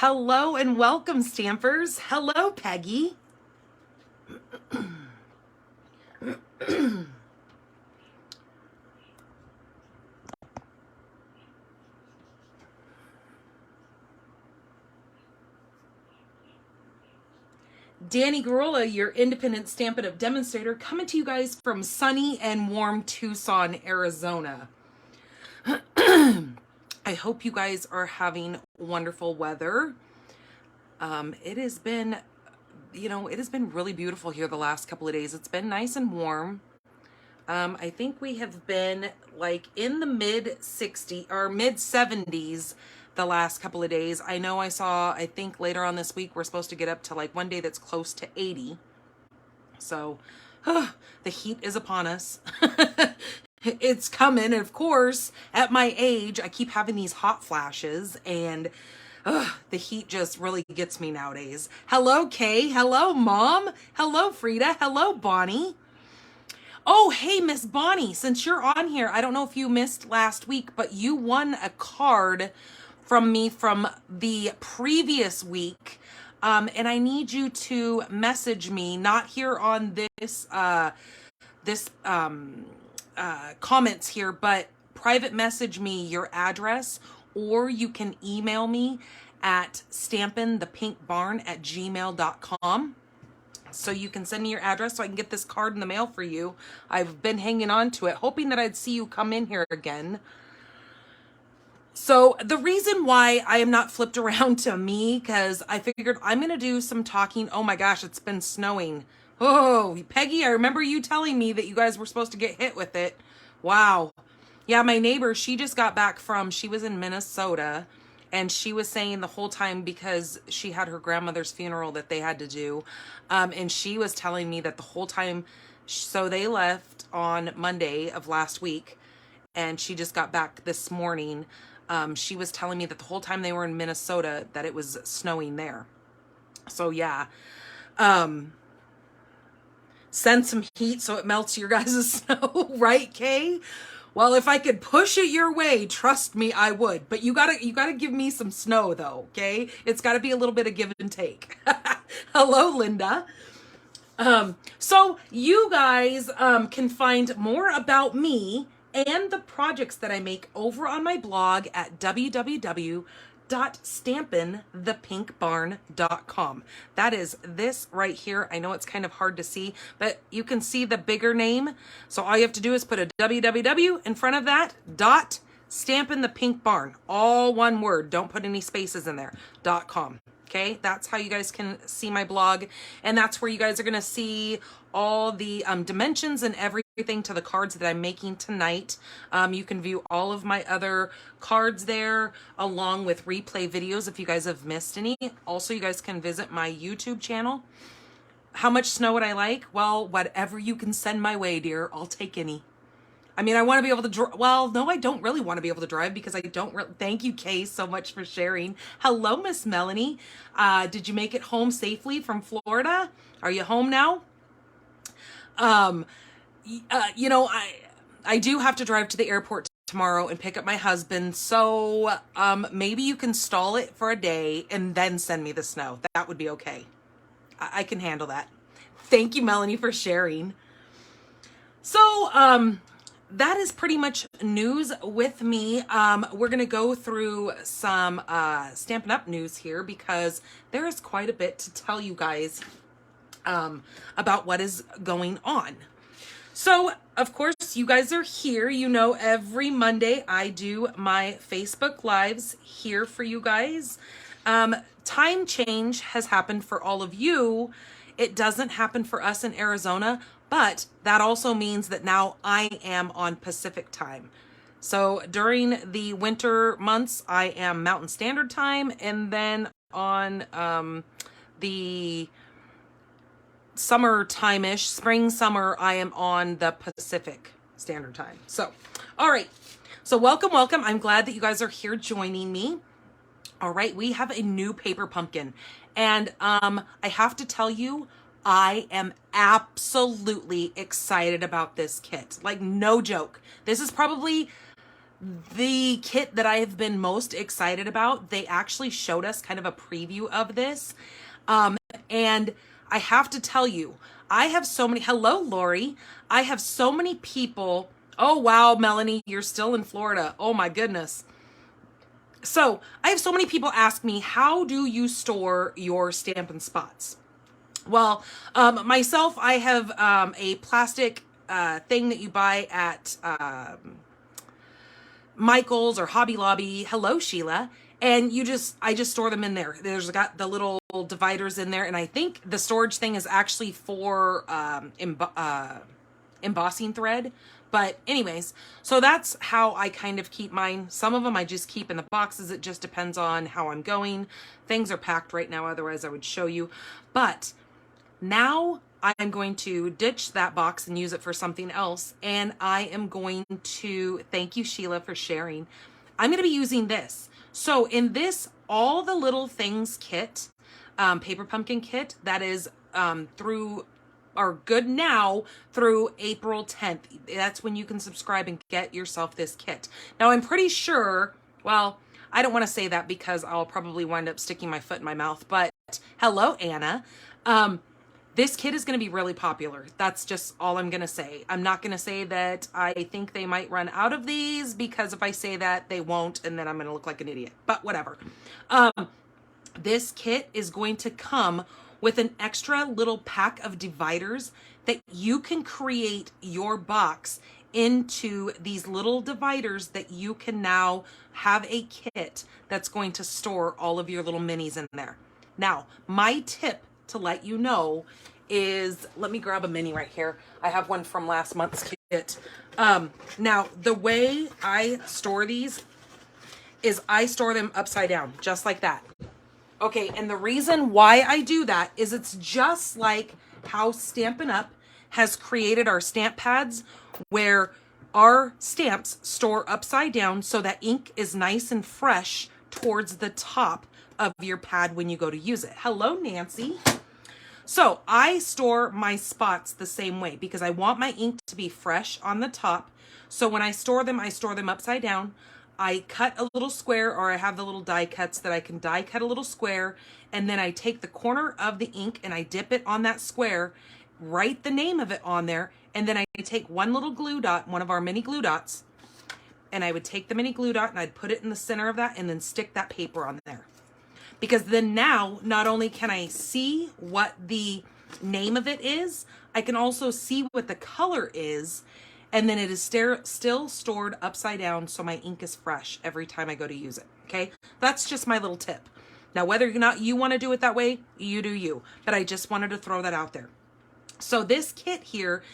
Hello and welcome, Stampers. Hello, Peggy. Danny Garola, your independent Stampin' Up demonstrator, coming to you guys from sunny and warm Tucson, Arizona. I hope you guys are having wonderful weather. It has been, it has been really beautiful here the last couple of days. It's been nice and warm. I think we have been like in the mid 70s the last couple of days. I know I think later on this week, we're supposed to get up to like one day that's close to 80. So the heat is upon us. It's coming. And of course, at my age, I keep having these hot flashes and the heat just really gets me nowadays. Hello, Kay. Hello, Mom. Hello, Frida. Hello, Bonnie. Oh, hey, Miss Bonnie, since you're on here, I don't know if you missed last week, but you won a card from me from the previous week. And I need you to message me, not here on this comments here, but private message me your address, or you can email me at stampinthepinkbarn@gmail.com. So you can send me your address so I can get this card in the mail for you. I've been hanging on to it, hoping that I'd see you come in here again. So the reason why I am not flipped around to me, because I figured I'm going to do some talking. Oh my gosh, it's been snowing. Oh, Peggy, I remember you telling me that you guys were supposed to get hit with it. Wow. Yeah, my neighbor, she just got back she was in Minnesota, and she was saying the whole time, because she had her grandmother's funeral that they had to do, and she was telling me that the whole time, so they left on Monday of last week, and she just got back this morning. She was telling me that the whole time they were in Minnesota that it was snowing there. So yeah. Send some heat so it melts your guys' snow, right, Kay? Well, if I could push it your way, trust me, I would. But you gotta give me some snow though, okay? It's gotta be a little bit of give and take. Hello, Linda. So you guys can find more about me and the projects that I make over on my blog at www.stampinthepinkbarn.com. That is this right here. I know it's kind of hard to see, but you can see the bigger name. So all you have to do is put a www in front of that, .stampinthepinkbarn, all one word. Don't put any spaces in there, .com. Okay, that's how you guys can see my blog, and that's where you guys are going to see all the dimensions and everything to the cards that I'm making tonight. You can view all of my other cards there, along with replay videos if you guys have missed any. Also, you guys can visit my YouTube channel. How much snow would I like? Well, whatever you can send my way, dear. I'll take any. I mean, I want to be able to drive. Well, no, I don't really want to be able to drive because I don't thank you, Kay, so much for sharing. Hello, Miss Melanie. Did you make it home safely from Florida? Are you home now? I do have to drive to the airport tomorrow and pick up my husband. So, maybe you can stall it for a day and then send me the snow. That would be okay. I can handle that. Thank you, Melanie, for sharing. So, that is pretty much news with me. We're going to go through some Stampin' Up news here because there is quite a bit to tell you guys about what is going on. So, of course, you guys are here. You know, every Monday I do my Facebook Lives here for you guys. Time change has happened for all of you. It doesn't happen for us in Arizona, but that also means that now I am on Pacific time. So during the winter months, I am Mountain Standard Time, and then on the summer time-ish, spring, summer, I am on the Pacific Standard Time. So, all right. So welcome, welcome. I'm glad that you guys are here joining me. All right, we have a new paper pumpkin, and I have to tell you, I am absolutely excited about this kit. Like, no joke. This is probably The kit that I have been most excited about, they actually showed us kind of a preview of this. And I have to tell you, I have so many, hello, Lori. I have so many people. Oh, wow, Melanie, you're still in Florida. Oh my goodness. So I have so many people ask me, how do you store your Stampin' Spots? Well, myself, I have a plastic thing that you buy at Michael's or Hobby Lobby. Hello, Sheila. And I just store them in there. There's got the little dividers in there. And I think the storage thing is actually for embossing thread. But anyways, so that's how I kind of keep mine. Some of them I just keep in the boxes. It just depends on how I'm going. Things are packed right now. Otherwise, I would show you. But now I'm going to ditch that box and use it for something else. And I am going to, thank you, Sheila, for sharing. I'm going to be using this. So in this All the Little Things kit, Paper Pumpkin kit, that is good now through April 10th. That's when you can subscribe and get yourself this kit. Now I'm pretty sure, well, I don't want to say that because I'll probably wind up sticking my foot in my mouth, but hello, Anna. This kit is going to be really popular. That's just all I'm going to say. I'm not going to say that I think they might run out of these, because if I say that, they won't, and then I'm going to look like an idiot. But whatever. This kit is going to come with an extra little pack of dividers that you can create your box into these little dividers that you can now have a kit that's going to store all of your little minis in there. Now, my tip to let you know is, let me grab a mini right here. I have one from last month's kit. Now, the way I store these is I store them upside down, just like that. Okay, and the reason why I do that is it's just like how Stampin' Up! Has created our stamp pads, where our stamps store upside down so that ink is nice and fresh towards the top of your pad when you go to use it. Hello, Nancy. So I store my spots the same way because I want my ink to be fresh on the top. So when I store them upside down. I cut a little square, or I have the little die cuts that I can die cut a little square, and then I take the corner of the ink and I dip it on that square, write the name of it on there, and then I take one little glue dot, one of our mini glue dots, and I would take the mini glue dot and I'd put it in the center of that and then stick that paper on there. Because then now, not only can I see what the name of it is, I can also see what the color is. And then it is still stored upside down, so my ink is fresh every time I go to use it, okay? That's just my little tip. Now, whether or not you want to do it that way, you do you. But I just wanted to throw that out there. So this kit here,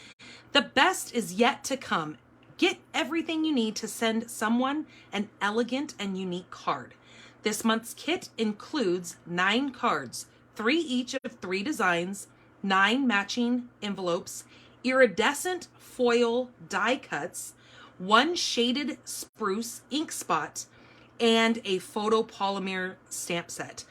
the best is yet to come. Get everything you need to send someone an elegant and unique card. This month's kit includes 9 cards, 3 each of 3 designs, 9 matching envelopes, iridescent foil die cuts, 1 shaded spruce ink spot, and a photopolymer stamp set.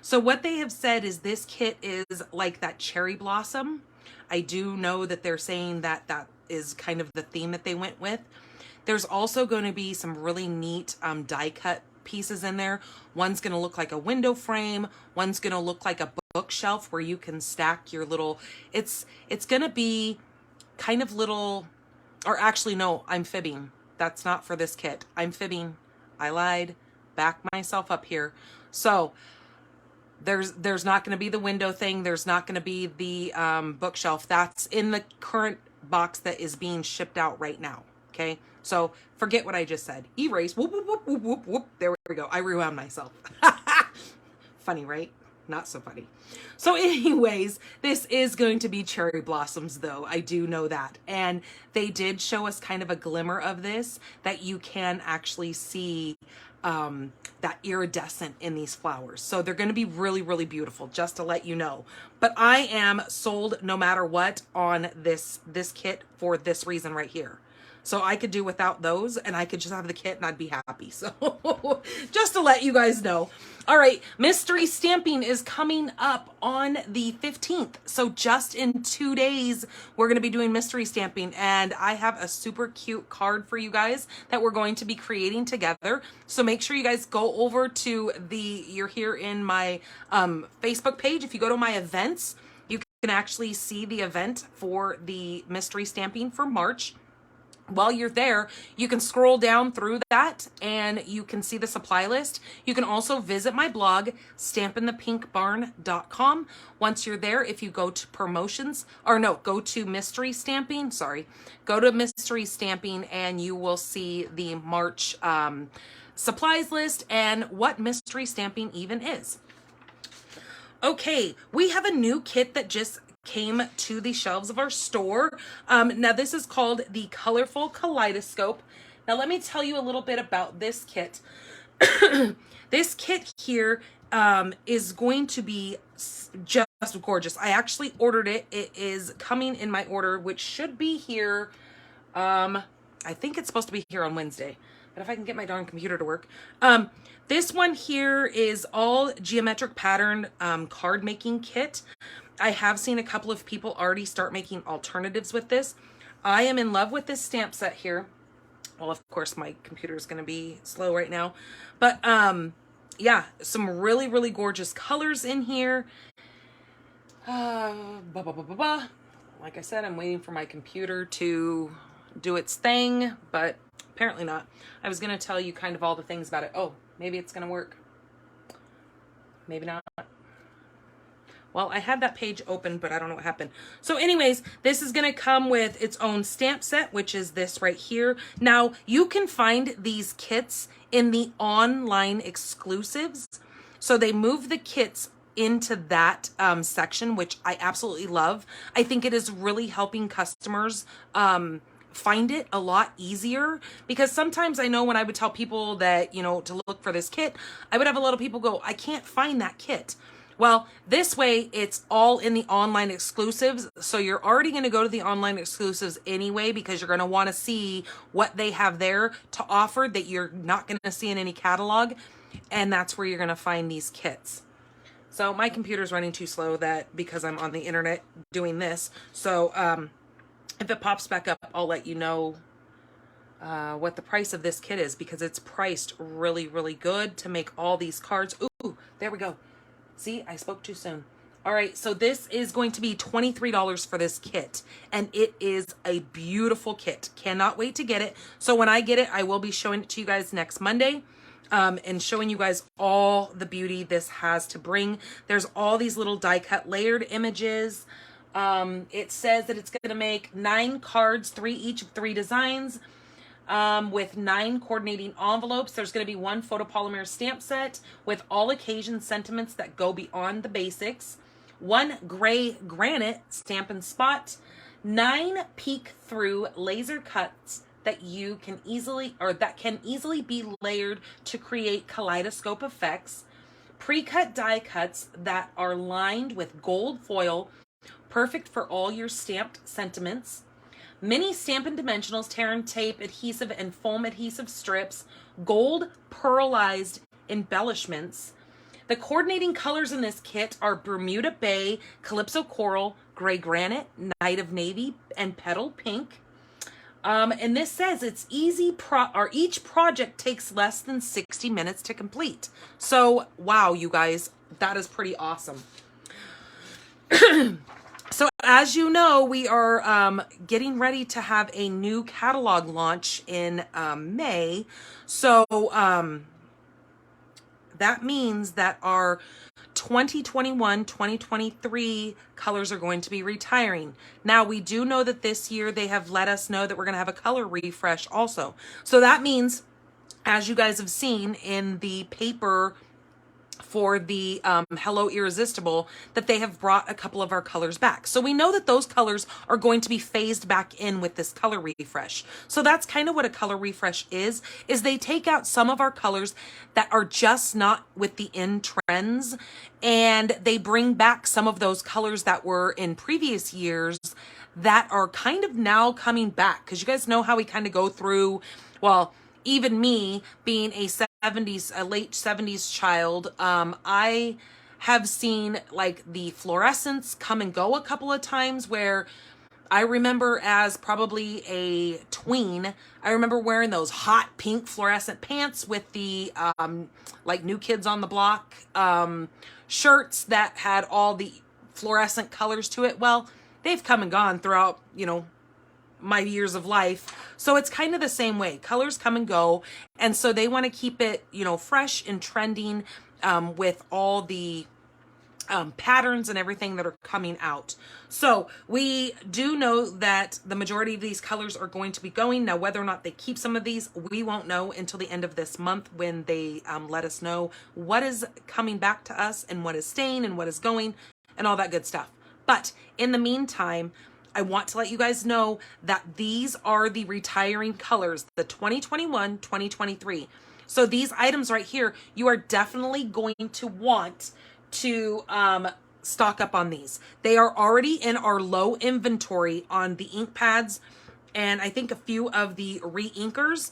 So what they have said is this kit is like that cherry blossom. I do know that they're saying that that is kind of the theme that they went with. There's also going to be some really neat die cut pieces in there. One's going to look like a window frame. One's going to look like a bookshelf where you can stack your little, it's going to be kind of little, or actually no, I'm fibbing. That's not for this kit. I'm fibbing. I lied. Back myself up here. So there's not going to be the window thing. There's not going to be the bookshelf. That's in the current box that is being shipped out right now. Okay. So forget what I just said. Erase. Whoop, whoop, whoop, whoop, whoop, whoop. There we go. I rewound myself. Funny, right? Not so funny. So anyways, this is going to be cherry blossoms though. I do know that. And they did show us kind of a glimmer of this, that you can actually see that iridescent in these flowers. So they're going to be really, really beautiful, just to let you know. But I am sold no matter what on this kit for this reason right here. So I could do without those and I could just have the kit and I'd be happy. So just to let you guys know. All right, mystery stamping is coming up on the 15th. So just in 2 days, we're going to be doing mystery stamping, and I have a super cute card for you guys that we're going to be creating together. So make sure you guys go over to you're here in my Facebook page. If you go to my events, you can actually see the event for the mystery stamping for March. While you're there, you can scroll down through that and you can see the supply list. You can also visit my blog, stampinthepinkbarn.com. Once you're there, if you go to promotions, or no, go to mystery stamping, go to mystery stamping and you will see the March supplies list and what mystery stamping even is. Okay, we have a new kit that just came to the shelves of our store. Now this is called the Colorful Kaleidoscope. Now let me tell you a little bit about this kit. This kit here is going to be just gorgeous. I actually ordered it. It is coming in my order, which should be here. I think it's supposed to be here on Wednesday, but if I can get my darn computer to work. This one here is all geometric pattern card making kit. I have seen a couple of people already start making alternatives with this. I am in love with this stamp set here. Well, of course, my computer is going to be slow right now. But yeah, some really, really gorgeous colors in here. Like I said, I'm waiting for my computer to do its thing, but apparently not. I was going to tell you kind of all the things about it. Oh, maybe it's going to work. Maybe not. Well, I had that page open, but I don't know what happened. So anyways, this is going to come with its own stamp set, which is this right here. Now, you can find these kits in the online exclusives. So they move the kits into that section, which I absolutely love. I think it is really helping customers find it a lot easier, because sometimes I know when I would tell people that, you know, to look for this kit, I would have a lot of people go, I can't find that kit. Well, this way it's all in the online exclusives. So you're already going to go to the online exclusives anyway, because you're going to want to see what they have there to offer that you're not going to see in any catalog. And that's where you're going to find these kits. So my computer's running too slow because I'm on the internet doing this. So if it pops back up, I'll let you know what the price of this kit is, because it's priced really, really good to make all these cards. Ooh, there we go. See, I spoke too soon. All right, so this is going to be $23 for this kit, and it is a beautiful kit. Cannot wait to get it. So when I get it, I will be showing it to you guys next Monday, and showing you guys all the beauty this has to bring. There's all these little die-cut layered images. It says that it's going to make 9 cards, 3 each of 3 designs. With 9 coordinating envelopes. There's going to be 1 photopolymer stamp set with all occasion sentiments that go beyond the basics, 1 gray granite Stampin' Spot, 9 peek through laser cuts that you can easily, or that can easily be layered to create kaleidoscope effects, pre-cut die cuts that are lined with gold foil, perfect for all your stamped sentiments, mini Stampin' Dimensionals, tear and tape adhesive and foam adhesive strips, gold pearlized embellishments. The coordinating colors in this kit are Bermuda Bay, Calypso Coral, Gray Granite, Night of Navy, and Petal Pink. And this says it's easy, each project takes less than 60 minutes to complete. So, wow, you guys, that is pretty awesome. So as you know, we are getting ready to have a new catalog launch in May. So that means that our 2021-2023 colors are going to be retiring. Now, we do know that this year they have let us know that we're going to have a color refresh also. So that means, as you guys have seen in the paper for the Hello Irresistible, that they have brought a couple of our colors back. So we know that those colors are going to be phased back in with this color refresh. So that's kind of what a color refresh is they take out some of our colors that are just not with the in trends, and they bring back some of those colors that were in previous years that are kind of now coming back. Because you guys know how we kind of go through, well, even me being a late 70s child, I have seen like the fluorescents come and go a couple of times, where I remember as probably a tween, I remember wearing those hot pink fluorescent pants with the like New Kids on the Block shirts that had all the fluorescent colors to it. Well, they've come and gone throughout, you know, my years of life. So it's kind of the same way. Colors come and go. And so they want to keep it, you know, fresh and trending with all the patterns and everything that are coming out. So we do know that the majority of these colors are going to be going. Now, whether or not they keep some of these, we won't know until the end of this month, when they let us know what is coming back to us and what is staying and what is going and all that good stuff. But in the meantime, I want to let you guys know that these are the retiring colors, the 2021, 2023. So these items right here, you are definitely going to want to stock up on these. They are already in our low inventory on the ink pads, and I think a few of the re-inkers.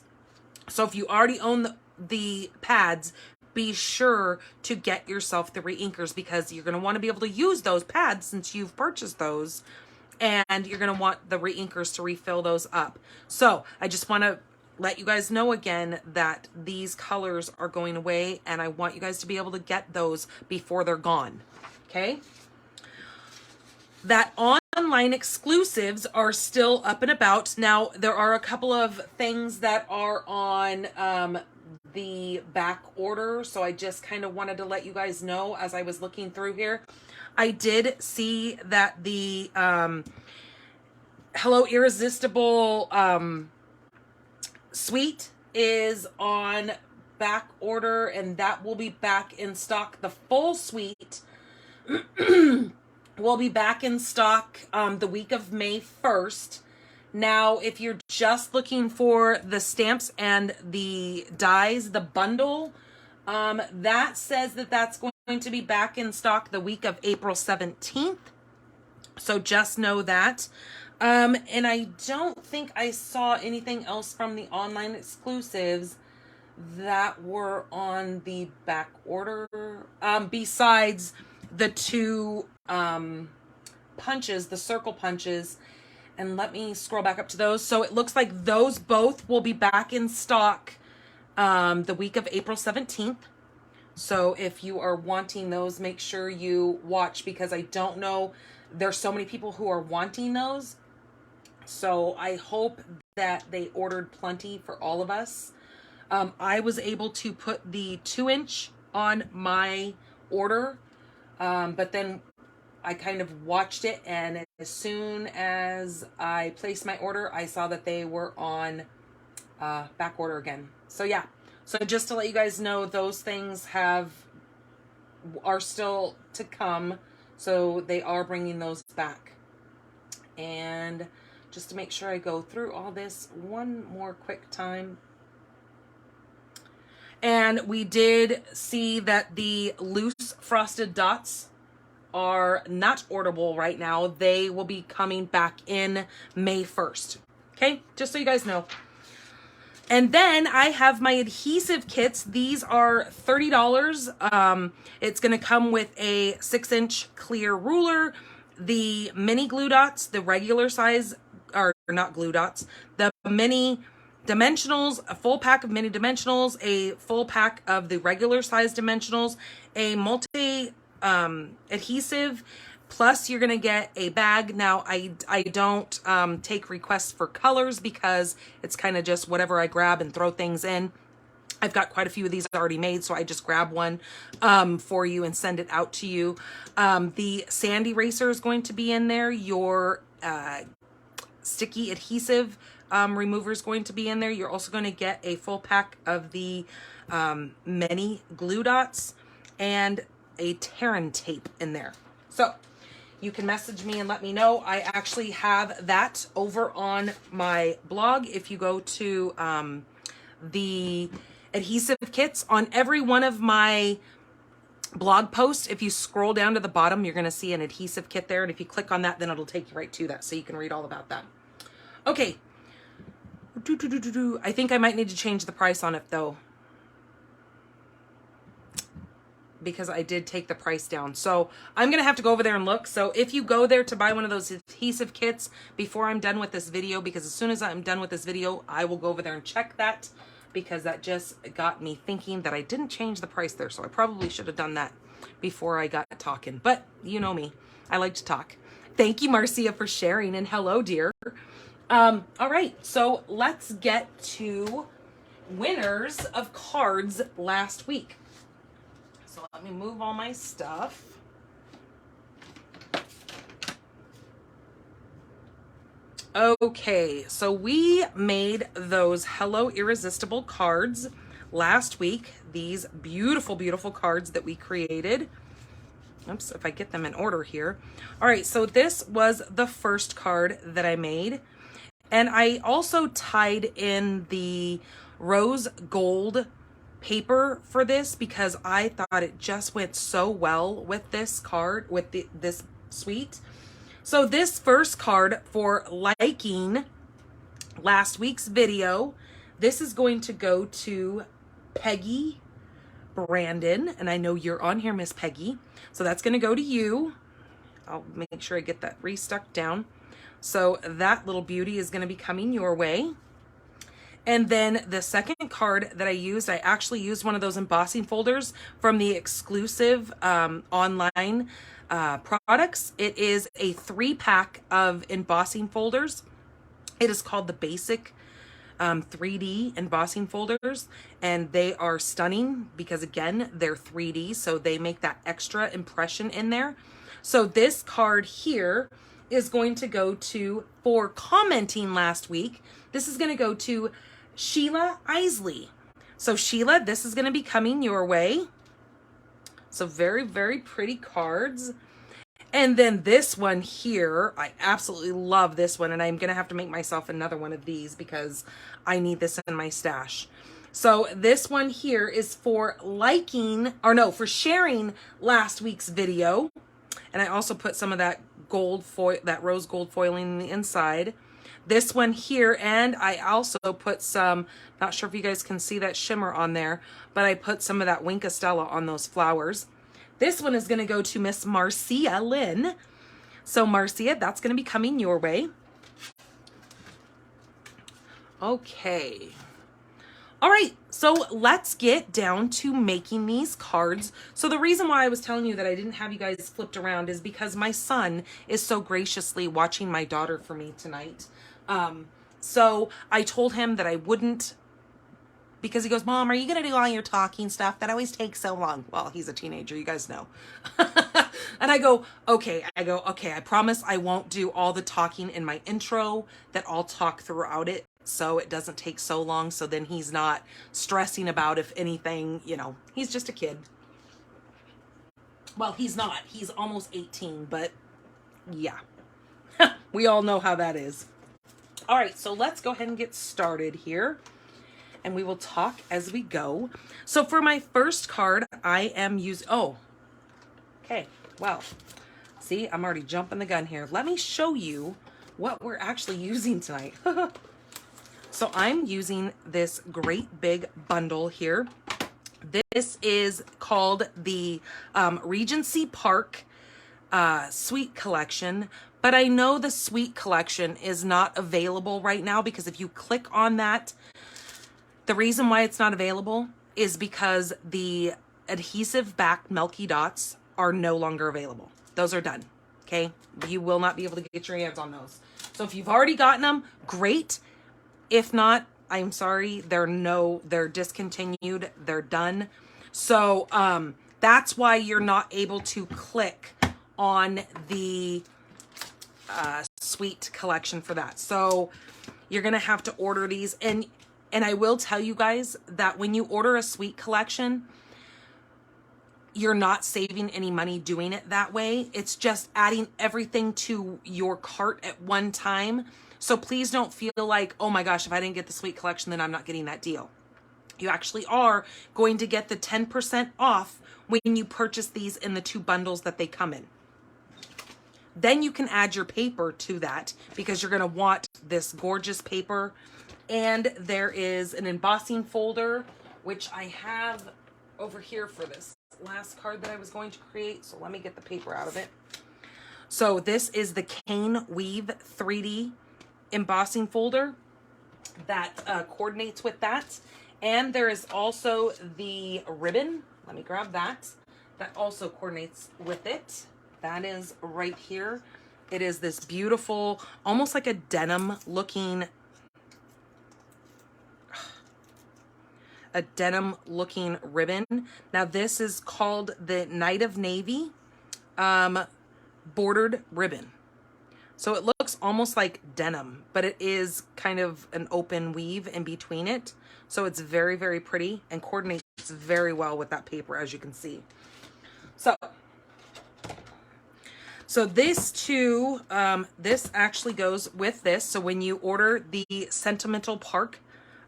So if you already own the pads, be sure to get yourself the re-inkers, because you're going to want to be able to use those pads since you've purchased those, and you're going to want the re-inkers to refill those up. So I just want to let you guys know again that these colors are going away, and I want you guys to be able to get those before they're gone. Okay? That online exclusives are still up and about. Now, there are a couple of things that are on the back order, so I just kind of wanted to let you guys know as I was looking through here. I did see that the Hello Irresistible suite is on back order, and that will be back in stock. The full suite will be back in stock the week of May 1st. Now, if you're just looking for the stamps and the dies, the bundle, that says that that's going to be back in stock the week of April 17th. So just know that. And I don't think I saw anything else from the online exclusives that were on the back order, besides the two punches, the circle punches. And let me scroll back up to those. So it looks like those both will be back in stock the week of April 17th. So if you are wanting those, make sure you watch, because I don't know, there's so many people who are wanting those. So I hope that they ordered plenty for all of us. I was able to put the 2-inch on my order, but then I kind of watched it, and as soon as I placed my order, I saw that they were on back order again. So yeah, so just to let you guys know, those things are still to come. So they are bringing those back. And just to make sure I go through all this one more quick time. And we did see that the loose frosted dots are not orderable right now. They will be coming back in May 1st. Okay, just so you guys know. And then I have my adhesive kits. These are $30. It's going to come with a 6-inch clear ruler, the mini glue dots, the regular size, or not glue dots, the mini dimensionals, a full pack of mini dimensionals, a full pack of the regular size dimensionals, a multi adhesive, plus you're gonna get a bag. Now I don't take requests for colors, because it's kind of just whatever I grab and throw things in. I've got quite a few of these already made, so I just grab one for you and send it out to you. The sand eraser is going to be in there. Your sticky adhesive remover is going to be in there. You're also going to get a full pack of the mini glue dots and a Terran tape in there. So you can message me and let me know. I actually have that over on my blog. If you go to the adhesive kits, on every one of my blog post. If you scroll down to the bottom, you're going to see an adhesive kit there. And if you click on that, then it'll take you right to that. So you can read all about that. Okay. I think I might need to change the price on it though, because I did take the price down. So I'm going to have to go over there and look. So if you go there to buy one of those adhesive kits before I'm done with this video, because as soon as I'm done with this video, I will go over there and check that, because that just got me thinking that I didn't change the price there. So I probably should have done that before I got talking, but you know me, I like to talk. Thank you, Marcia, for sharing, and hello, dear. All right, so let's get to winners of cards last week. So let me move all my stuff. Okay, so we made those Hello Irresistible cards last week. These beautiful, beautiful cards that we created. Oops, if I get them in order here. All right, so this was the first card that I made. And I also tied in the rose gold paper for this because I thought it just went so well with this card, with this suite. So this first card, for liking last week's video, this is going to go to Peggy Brandon. And I know you're on here, Miss Peggy. So that's going to go to you. I'll make sure I get that restuck down. So that little beauty is going to be coming your way. And then the second card that I used, I actually used one of those embossing folders from the exclusive online products. It is a 3-pack of embossing folders. It is called the Basic 3D embossing folders, and they are stunning because, again, they're 3D, so they make that extra impression in there. So this card here is going to go to, for commenting last week, this is going to go to Sheila Isley. So Sheila, this is going to be coming your way. So very, very pretty cards. And then this one here, I absolutely love this one, and I'm going to have to make myself another one of these because I need this in my stash. So this one here is for liking, or no, for sharing last week's video. And I also put some of that gold foil, that rose gold foiling in the inside. This one here, and I also put some, not sure if you guys can see that shimmer on there, but I put some of that Wink Stella on those flowers. This one is going to go to Miss Marcia Lynn. So Marcia, that's going to be coming your way. Okay. All right, so let's get down to making these cards. So the reason why I was telling you that I didn't have you guys flipped around is because my son is so graciously watching my daughter for me tonight. So I told him that I wouldn't, because he goes, Mom, are you going to do all your talking stuff? That always takes so long. Well, he's a teenager, you guys know. And I go, okay, I promise I won't do all the talking in my intro, that I'll talk throughout it, so it doesn't take so long, so then he's not stressing about if anything, you know, he's just a kid. Well, he's not. He's almost 18, but yeah. We all know how that is. All right, so let's go ahead and get started here, and we will talk as we go. So for my first card, I am using, okay, well, see, I'm already jumping the gun here. Let me show you what we're actually using tonight. So I'm using this great big bundle here. This is called the Regency Park Suite Collection, but I know the Suite Collection is not available right now because if you click on that, the reason why it's not available is because the adhesive back Milky Dots are no longer available. Those are done, okay? You will not be able to get your hands on those. So if you've already gotten them, great. If not, I'm sorry, they're discontinued, they're done. So that's why you're not able to click on the Suite Collection for that. So you're gonna have to order these, and I will tell you guys that when you order a Suite Collection, you're not saving any money doing it that way. It's just adding everything to your cart at one time. So please don't feel like, oh my gosh, if I didn't get the Suite Collection, then I'm not getting that deal. You actually are going to get the 10% off when you purchase these in the 2 bundles that they come in. Then you can add your paper to that because you're going to want this gorgeous paper. And there is an embossing folder, which I have over here for this last card that I was going to create. So let me get the paper out of it. So this is the Cane Weave 3D embossing folder that coordinates with that. And there is also the ribbon. Let me grab that. That also coordinates with it. That is right here. It is this beautiful, almost like a denim looking, ribbon. Now this is called the Night of Navy bordered ribbon. So it looks almost like denim, but it is kind of an open weave in between it. So it's very, very pretty and coordinates very well with that paper, as you can see. So this too, this actually goes with this. So when you order the Sentimental Park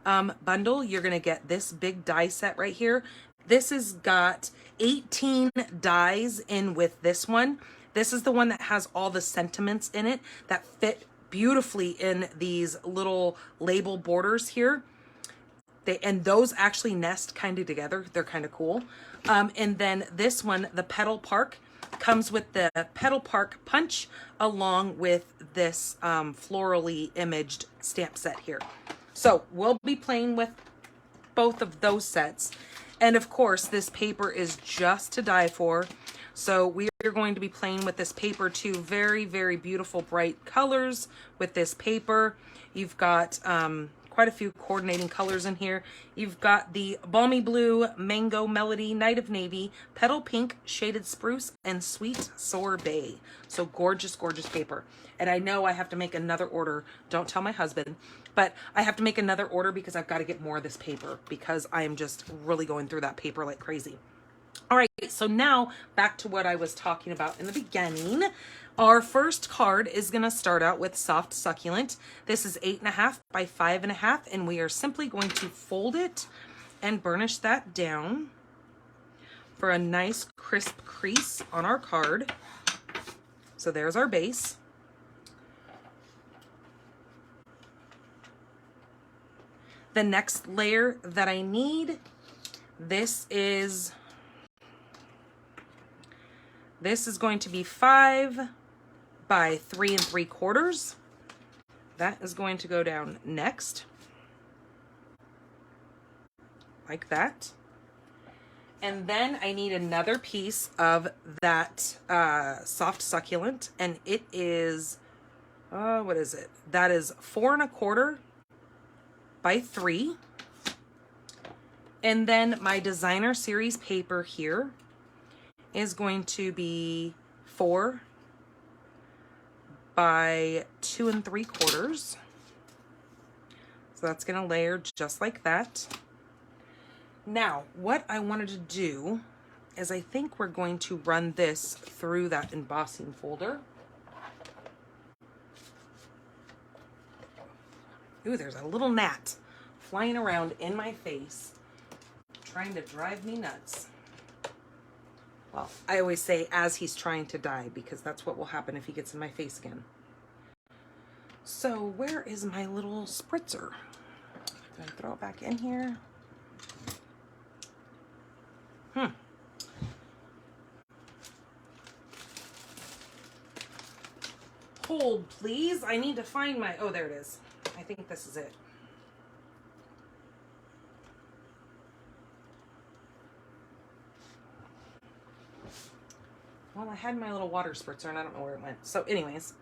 bundle, you're going to get this big die set right here. This has got 18 dies in with this one. This is the one that has all the sentiments in it that fit beautifully in these little label borders here. And those actually nest kind of together. They're kind of cool. And then this one, the Petal Park, comes with the Petal Park punch along with this florally imaged stamp set here. So we'll be playing with both of those sets. And of course, this paper is just to die for. So we are going to be playing with this paper too. Very, very beautiful, bright colors with this paper. You've got quite a few coordinating colors in here. You've got the Balmy Blue, Mango Melody, Night of Navy, Petal Pink, Shaded Spruce, and Sweet Sorbet. So gorgeous, gorgeous paper. And I know I have to make another order. Don't tell my husband. But I have to make another order because I've got to get more of this paper because I am just really going through that paper like crazy. All right, so now back to what I was talking about in the beginning. Our first card is going to start out with Soft Succulent. This is 8.5 by 5.5, and we are simply going to fold it and burnish that down for a nice crisp crease on our card. So there's our base. The next layer that I need, this is going to be 5 by 3 3/4. That is going to go down next, like that. And then I need another piece of that Soft Succulent, and it is, what is it? That is 4 1/4 by 3. And then my Designer Series paper here is going to be 4 by 2 3/4. So that's going to layer just like that. Now, what I wanted to do is I think we're going to run this through that embossing folder. Ooh, there's a little gnat flying around in my face, trying to drive me nuts. Well, I always say as he's trying to die, because that's what will happen if he gets in my face again. So where is my little spritzer? I'm gonna throw it back in here. Hold, please. I need to find my, oh, there it is. I think this is it. Well, I had my little water spritzer and I don't know where it went. So anyways,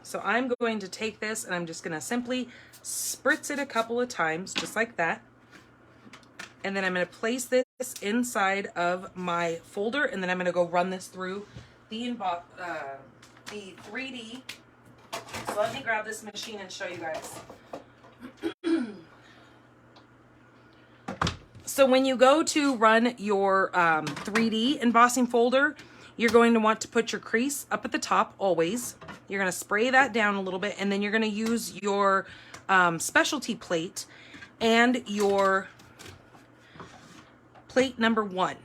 so I'm going to take this and I'm just going to simply spritz it a couple of times, just like that. And then I'm going to place this inside of my folder, and then I'm going to go run this through the 3D. So let me grab this machine and show you guys. So when you go to run your 3D embossing folder, you're going to want to put your crease up at the top always. You're going to spray that down a little bit, and then you're going to use your specialty plate and your plate number 1.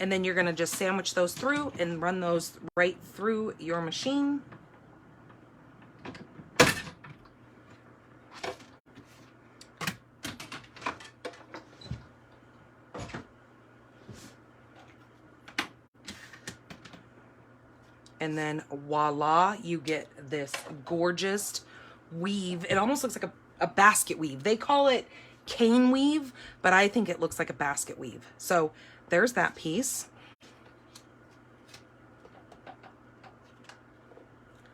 And then you're going to just sandwich those through and run those right through your machine. And then voila, you get this gorgeous weave. It almost looks like a basket weave. They call it cane weave, but I think it looks like a basket weave. So there's that piece.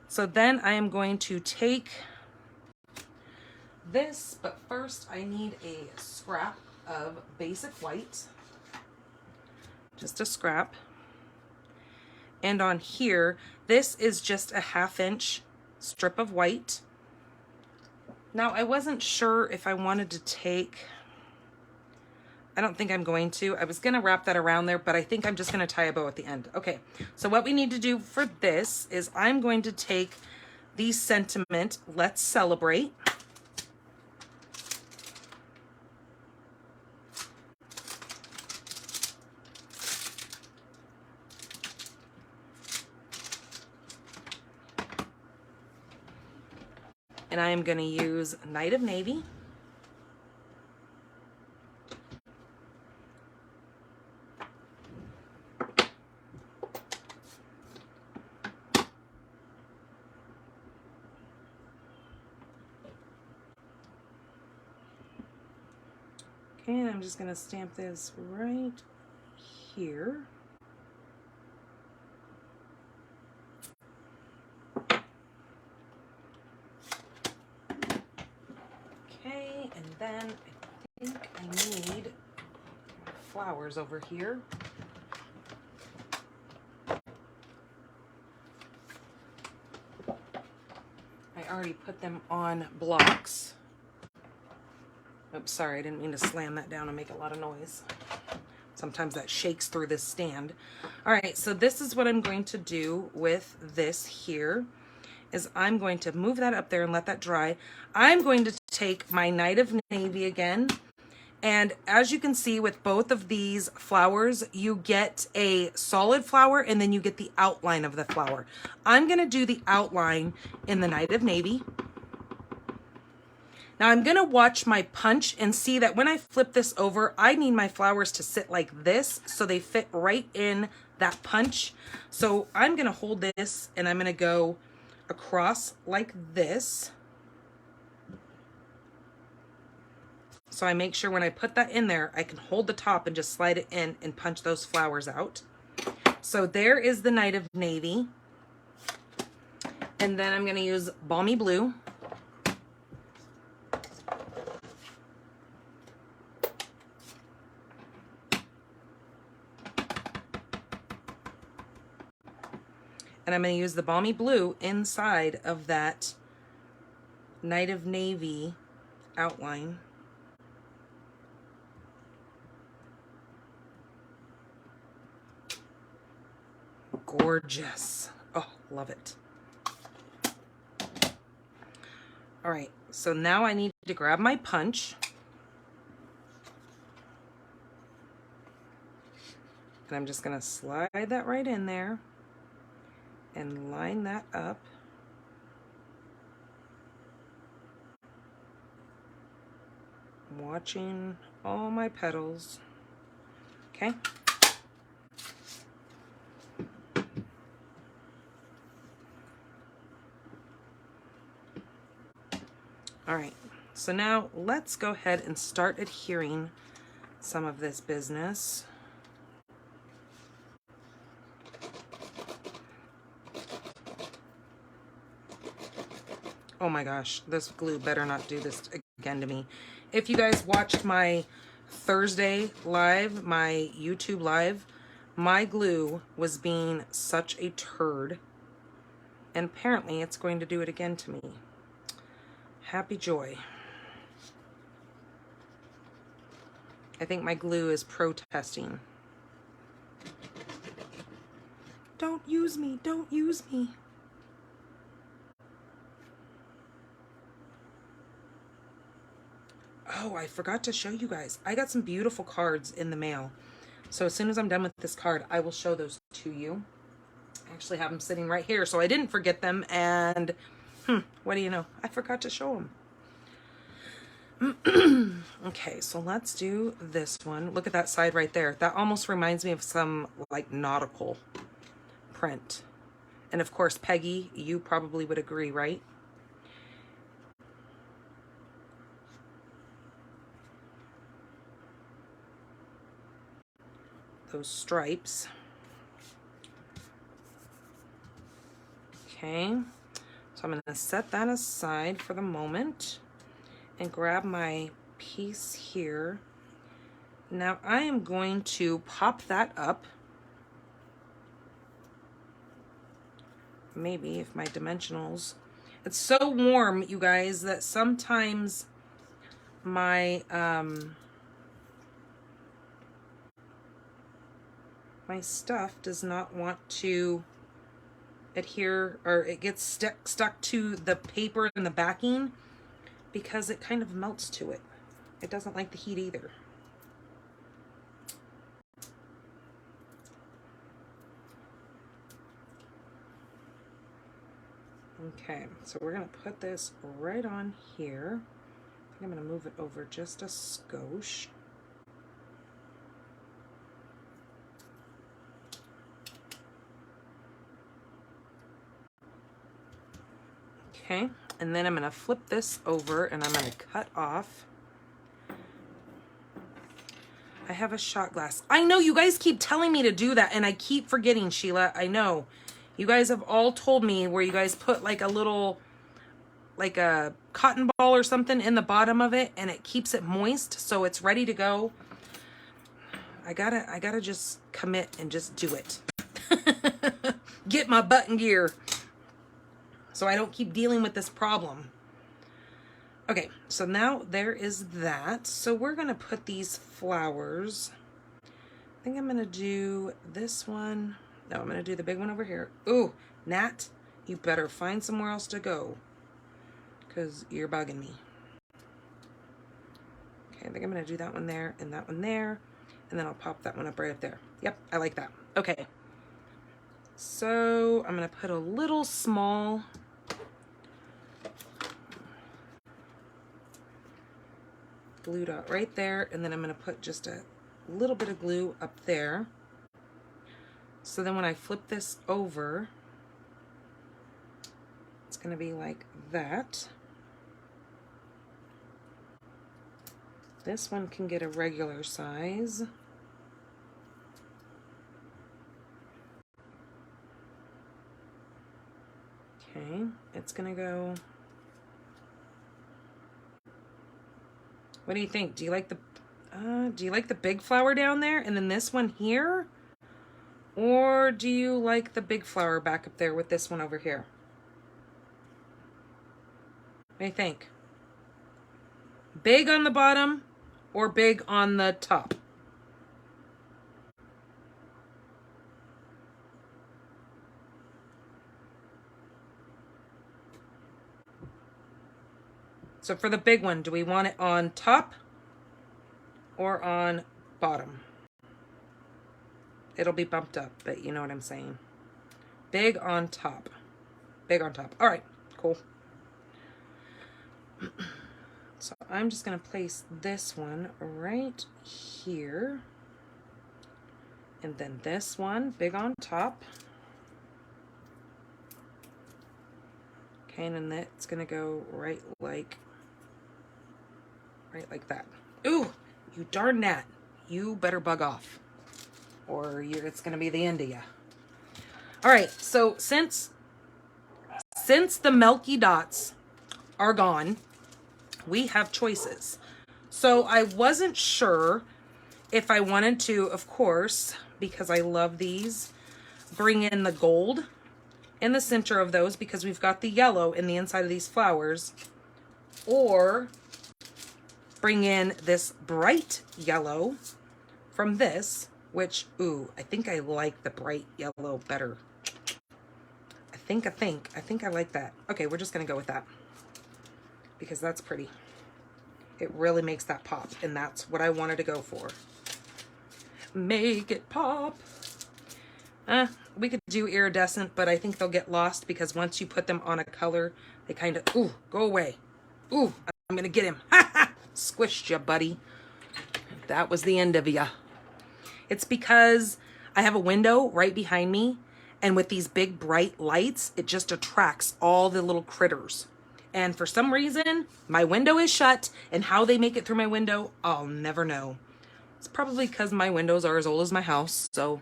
So then I am going to take this, but first I need a scrap of basic white. Just a scrap. And on here, this is just a 1/2 inch strip of white. Now, I wasn't sure if I wanted to take, I don't think I'm going to. I was going to wrap that around there, but I think I'm just going to tie a bow at the end. Okay, so what we need to do for this is I'm going to take the sentiment, let's celebrate. And I am going to use Night of Navy. Okay, and I'm just going to stamp this right here. And then I think I need flowers over here. I already put them on blocks. Oops, sorry, I didn't mean to slam that down and make a lot of noise. Sometimes that shakes through this stand. All right, so this is what I'm going to do with this here. Is I'm going to move that up there and let that dry. I'm going to take my Night of Navy again. And as you can see with both of these flowers, you get a solid flower and then you get the outline of the flower. I'm going to do the outline in the Night of Navy. Now I'm going to watch my punch and see that when I flip this over, I need my flowers to sit like this so they fit right in that punch. So I'm going to hold this and I'm going to go across like this. So I make sure when I put that in there, I can hold the top and just slide it in and punch those flowers out. So there is the Night of Navy. And then I'm going to use Balmy Blue. And I'm going to use the Balmy Blue inside of that Night of Navy outline. Gorgeous. Oh, love it. All right, so now I need to grab my punch. And I'm just going to slide that right in there and line that up. I'm watching all my petals. Okay. All right, so now let's go ahead and start adhering some of this business. Oh my gosh, this glue better not do this again to me. If you guys watched my Thursday live, my YouTube live, my glue was being such a turd. And apparently it's going to do it again to me. Happy joy. I think my glue is protesting. Don't use me, don't use me. Oh, I forgot to show you guys. I got some beautiful cards in the mail. So as soon as I'm done with this card, I will show those to you. I actually have them sitting right here, so I didn't forget them. And what do you know? I forgot to show them. Okay, so let's do this one. Look at that side right there. That almost reminds me of some like nautical print. And of course, Peggy, you probably would agree, right? Those stripes. Okay, so I'm going to set that aside for the moment and grab my piece here. Now I am going to pop that up. Maybe if my dimensionals. It's so warm, you guys, that sometimes my my stuff does not want to adhere, or it gets stuck to the paper and the backing because it kind of melts to it. It doesn't like the heat either. Okay, so we're gonna put this right on here. I think I'm gonna move it over just a skosh. Okay, and then I'm going to flip this over and I'm going to cut off. I have a shot glass. I know you guys keep telling me to do that and I keep forgetting, Sheila. I know. You guys have all told me where you guys put like a little, like a cotton ball or something in the bottom of it and it keeps it moist so it's ready to go. I gotta just commit and just do it. Get my butt in gear, so I don't keep dealing with this problem. Okay, so now there is that. So we're gonna put these flowers. I think I'm gonna do this one. No, I'm gonna do the big one over here. Ooh, Nat, you better find somewhere else to go, because you're bugging me. Okay, I think I'm gonna do that one there and that one there, and then I'll pop that one up right up there. Yep, I like that. Okay, so I'm gonna put a little small glue dot right there, and then I'm going to put just a little bit of glue up there. So then when I flip this over, it's going to be like that. This one can get a regular size. Okay, it's going to go. What do you think? Do you like the big flower down there and then this one here? Or do you like the big flower back up there with this one over here? What do you think? Big on the bottom or big on the top? So for the big one, do we want it on top or on bottom? It'll be bumped up, but you know what I'm saying. Big on top. Big on top. All right, cool. So I'm just going to place this one right here. And then this one, big on top. Okay, and then that's going to go right like that. Ooh, you darn that. You better bug off, or it's going to be the end of you. All right, so since the milky dots are gone, we have choices. So I wasn't sure if I wanted to, of course, because I love these, bring in the gold in the center of those because we've got the yellow in the inside of these flowers, or bring in this bright yellow from this, which, ooh, I think I like the bright yellow better. I think I like that. Okay, we're just gonna go with that because that's pretty. It really makes that pop, and that's what I wanted to go for. Make it pop. We could do iridescent, but I think they'll get lost because once you put them on a color, they kind of, ooh, go away. Ooh, I'm gonna get him. Ha ha! Squished ya, buddy. That was the end of ya. It's because I have a window right behind me, and with these big bright lights, it just attracts all the little critters. And for some reason, my window is shut, and how they make it through my window, I'll never know. It's probably because my windows are as old as my house, so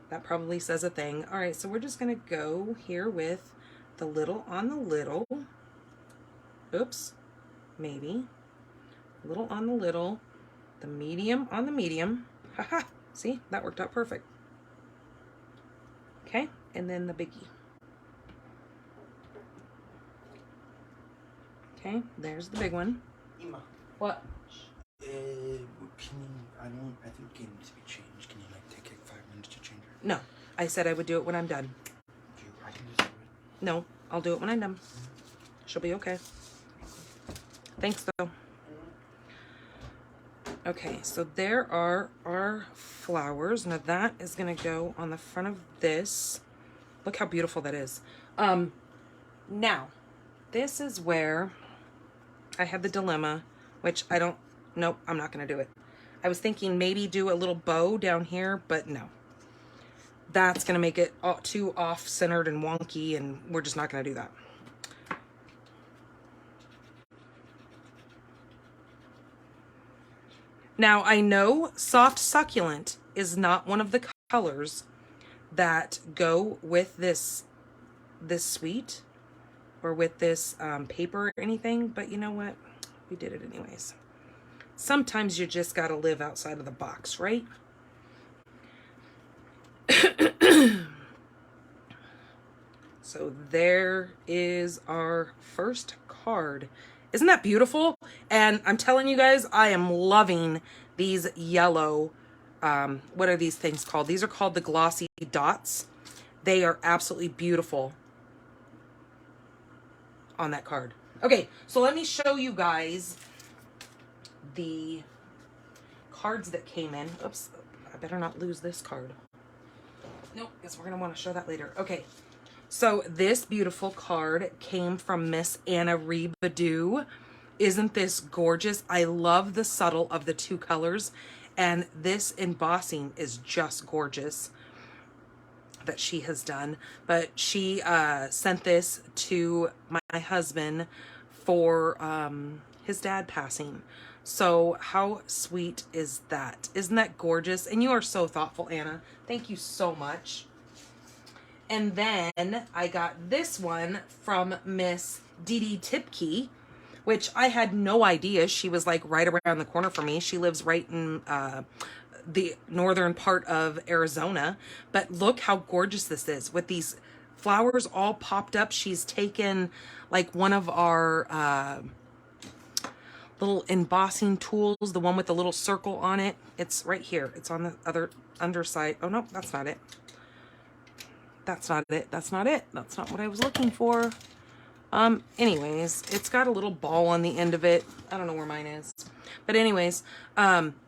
that probably says a thing. All right, so we're just gonna go here with the little on the little. Oops, maybe. Little on the little, the medium on the medium. Haha, see, that worked out perfect. Okay, and then the biggie. Okay, there's the big one. Ima. What? I think it needs to be changed. Can you like take like 5 minutes to change it? No, I said I would do it when I'm done. I can just do it. No, I'll do it when I'm done. She'll be okay. Thanks though. Okay, so there are our flowers. Now that is gonna go on the front of this. Look how beautiful that is. Now, this is where I had the dilemma, which I don't, nope, I'm not gonna do it. I was thinking maybe do a little bow down here, but no. That's gonna make it too off-centered and wonky, and we're just not gonna do that. Now, I know soft succulent is not one of the colors that go with this suite or with this paper or anything, but you know what? We did it anyways. Sometimes you just gotta live outside of the box, right? So there is our first card. Isn't that beautiful? And I'm telling you guys, I am loving these yellow, what are these things called? These are called the glossy dots. They are absolutely beautiful on that card. Okay, so let me show you guys the cards that came in. Oops, I better not lose this card. Nope, guess we're gonna wanna show that later. Okay. So this beautiful card came from Miss Anna Rebadu. Isn't this gorgeous? I love the subtle of the two colors, and this embossing is just gorgeous that she has done. But she sent this to my husband for his dad passing. So how sweet is that? Isn't that gorgeous? And you are so thoughtful, Anna. Thank you so much. And then I got this one from Miss Dee Dee Tipke, which I had no idea. She was like right around the corner from me. She lives right in the northern part of Arizona. But look how gorgeous this is with these flowers all popped up. She's taken like one of our little embossing tools, the one with the little circle on it. It's right here. It's on the other underside. Oh, no, that's not it. That's not it. That's not it. That's not what I was looking for. Anyways, it's got a little ball on the end of it. I don't know where mine is. But anyways,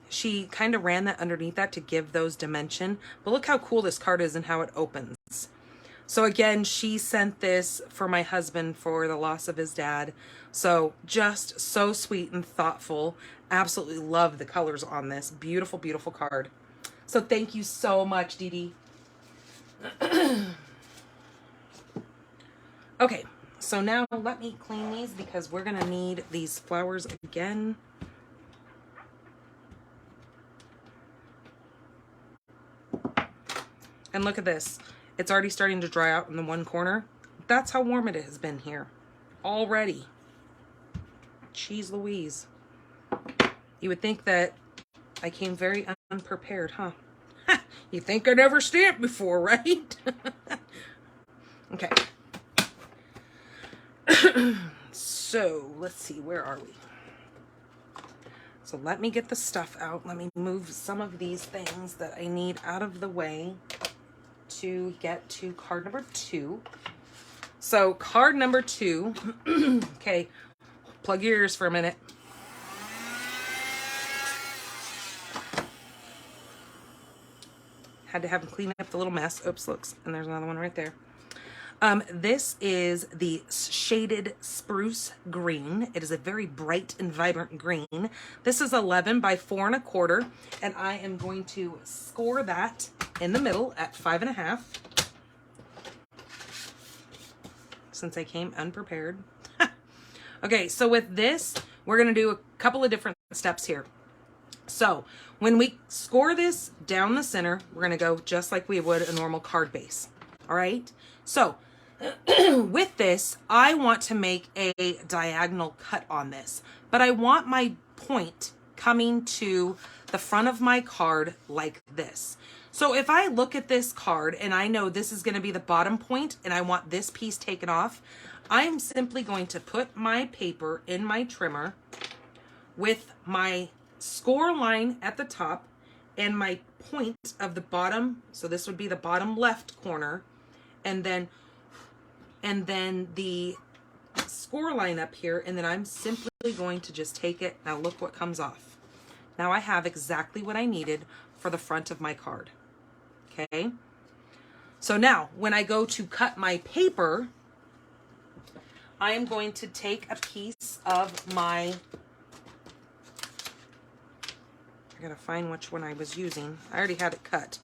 she kind of ran that underneath that to give those dimension. But look how cool this card is and how it opens. So again, she sent this for my husband for the loss of his dad. So just so sweet and thoughtful. Absolutely love the colors on this. Beautiful, beautiful card. So thank you so much, Dee Dee. Okay, so now let me clean these because we're gonna need these flowers again. And look at this. It's already starting to dry out in the one corner. That's how warm it has been here already. Jeez Louise. You would think that I came very unprepared, huh? You think I never stamped before, right? Okay. So let's see, where are we? So let me get the stuff out. Let me move some of these things that I need out of the way to get to card number 2. So card number 2, okay, Plug your ears for a minute. Had to have him clean up the little mess. Oops, looks, and there's another one right there. This is the shaded spruce green. It is a very bright and vibrant green. This is 11 by 4 1/4, and I am going to score that in the middle at 5 1/2. Since I came unprepared. Okay, so with this, we're gonna do a couple of different steps here. So when we score this down the center, we're gonna go just like we would a normal card base. All right, so with this, I want to make a diagonal cut on this, but I want my point coming to the front of my card like this. So if I look at this card and I know this is going to be the bottom point and I want this piece taken off, I'm simply going to put my paper in my trimmer with my score line at the top and my point of the bottom. So this would be the bottom left corner, and then the score line up here, and then I'm simply going to just take it. Now look what comes off. Now I have exactly what I needed for the front of my card. Okay, so now when I go to cut my paper, I am going to take a piece of my, I gotta find which one I was using. I already had it cut,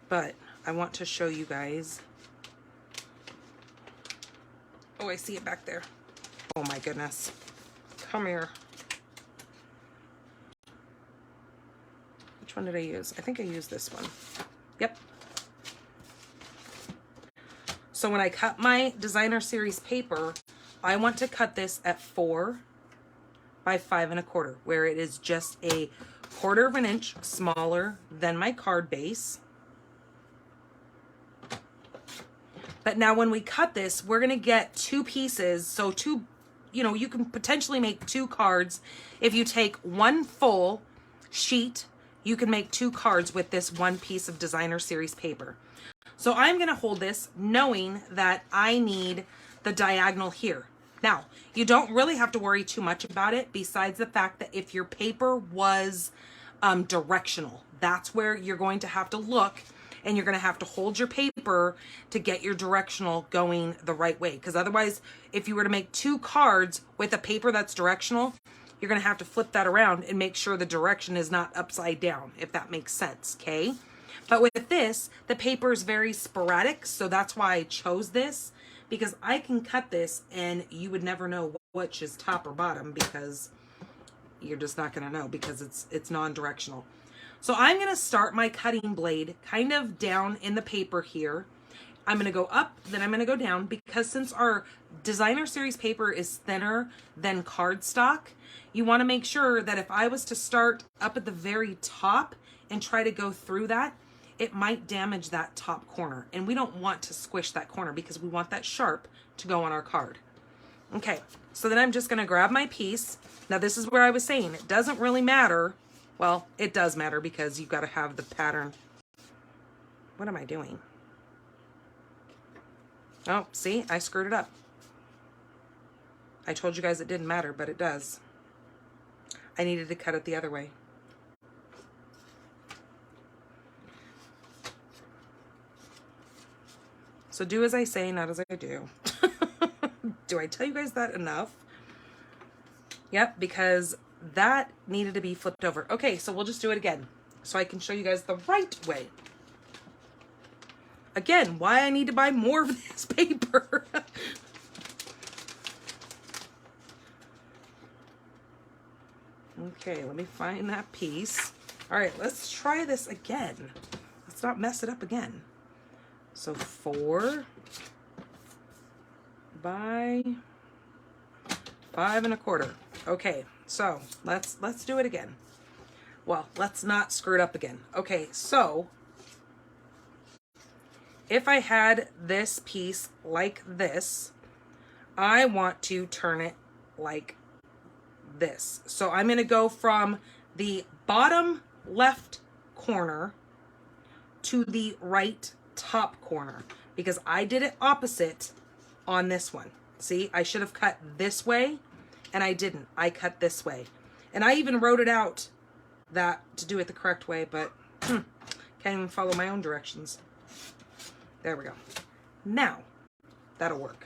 but I want to show you guys. Oh, I see it back there. Oh my goodness. Come here. Which one did I use? I think I used this one. Yep. So when I cut my designer series paper, I want to cut this at 4 by 5 1/4, where it is just a 1/4 of an inch smaller than my card base. But now when we cut this, we're going to get 2 pieces. So two, you know, you can potentially make 2 cards. If you take 1 full sheet, you can make 2 cards with this 1 piece of designer series paper. So I'm going to hold this knowing that I need the diagonal here. Now, you don't really have to worry too much about it, besides the fact that if your paper was directional, that's where you're going to have to look, and you're going to have to hold your paper to get your directional going the right way. Because otherwise, if you were to make 2 cards with a paper that's directional, you're going to have to flip that around and make sure the direction is not upside down, if that makes sense, okay? But with this, the paper is very sporadic, so that's why I chose this, because I can cut this and you would never know which is top or bottom, because you're just not going to know, because it's non-directional. So I'm going to start my cutting blade kind of down in the paper here. I'm going to go up, then I'm going to go down, because since our designer series paper is thinner than cardstock, you want to make sure that if I was to start up at the very top and try to go through that, it might damage that top corner. And we don't want to squish that corner, because we want that sharp to go on our card. Okay, so then I'm just going to grab my piece. Now this is where I was saying it doesn't really matter. Well, it does matter, because you've got to have the pattern. What am I doing? Oh, see, I screwed it up. I told you guys it didn't matter, but it does. I needed to cut it the other way. So do as I say, not as I do. Do I tell you guys that enough? Yep, because that needed to be flipped over. Okay, so we'll just do it again, so I can show you guys the right way. Again, why I need to buy more of this paper. Okay, let me find that piece. All right, let's try this again. Let's not mess it up again. So 4 by 5 1/4. Okay, so let's do it again. Well, let's not screw it up again. Okay, so if I had this piece like this, I want to turn it like this. So I'm going to go from the bottom left corner to the right top corner, because I did it opposite on this one. See, I should have cut this way and I didn't. I cut this way. And I even wrote it out that to do it the correct way, but can't even follow my own directions. There we go. Now, that'll work.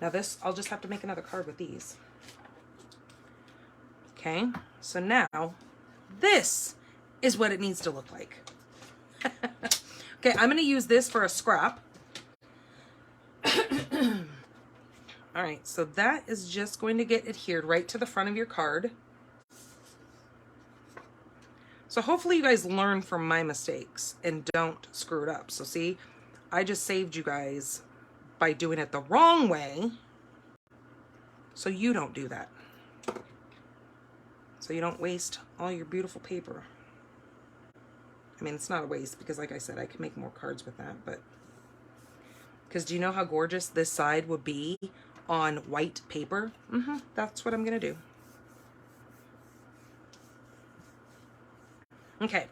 Now this, I'll just have to make another card with these. Okay, so now, this is what it needs to look like. Okay, I'm gonna use this for a scrap. All right, so that is just going to get adhered right to the front of your card. So hopefully you guys learn from my mistakes and don't screw it up. So see, I just saved you guys by doing it the wrong way, so you don't do that. So you don't waste all your beautiful paper. I mean, it's not a waste because like I said, I can make more cards with that, but because do you know how gorgeous this side would be on white paper? That's what I'm gonna do. Okay,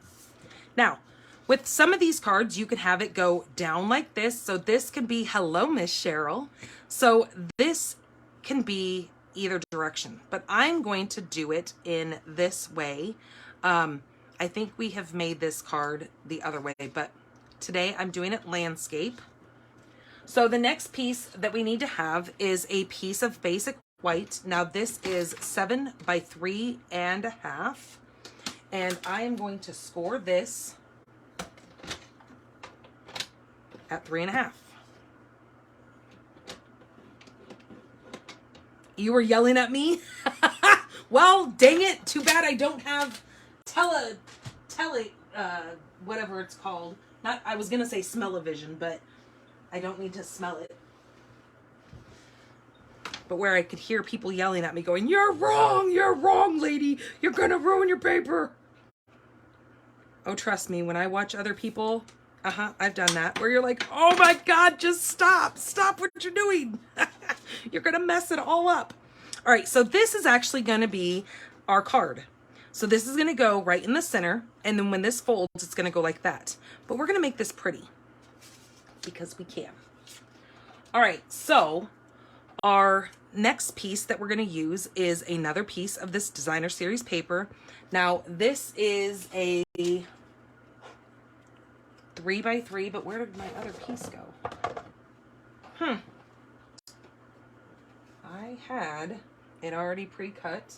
now with some of these cards, you can have it go down like this. So this can be hello, Miss Cheryl. So this can be either direction, but I'm going to do it in this way. I think we have made this card the other way, but today I'm doing it landscape. So the next piece that we need to have is a piece of basic white. Now this is 7 by 3.5, and I am going to score this at 3.5. You were yelling at me? Well, dang it. Too bad I don't have whatever it's called. Not, I was going to say smell-o-vision, but I don't need to smell it. But where I could hear people yelling at me going, you're wrong, lady. You're going to ruin your paper. Oh, trust me, when I watch other people, I've done that, where you're like, oh my God, just stop what you're doing. You're gonna mess it all up. All right, so this is actually gonna be our card. So this is gonna go right in the center, and then when this folds, it's gonna go like that. But we're gonna make this pretty, because we can. All right, so our next piece that we're gonna use is another piece of this designer series paper. Now, this is a 3 by 3, but where did my other piece go? I had it already pre-cut,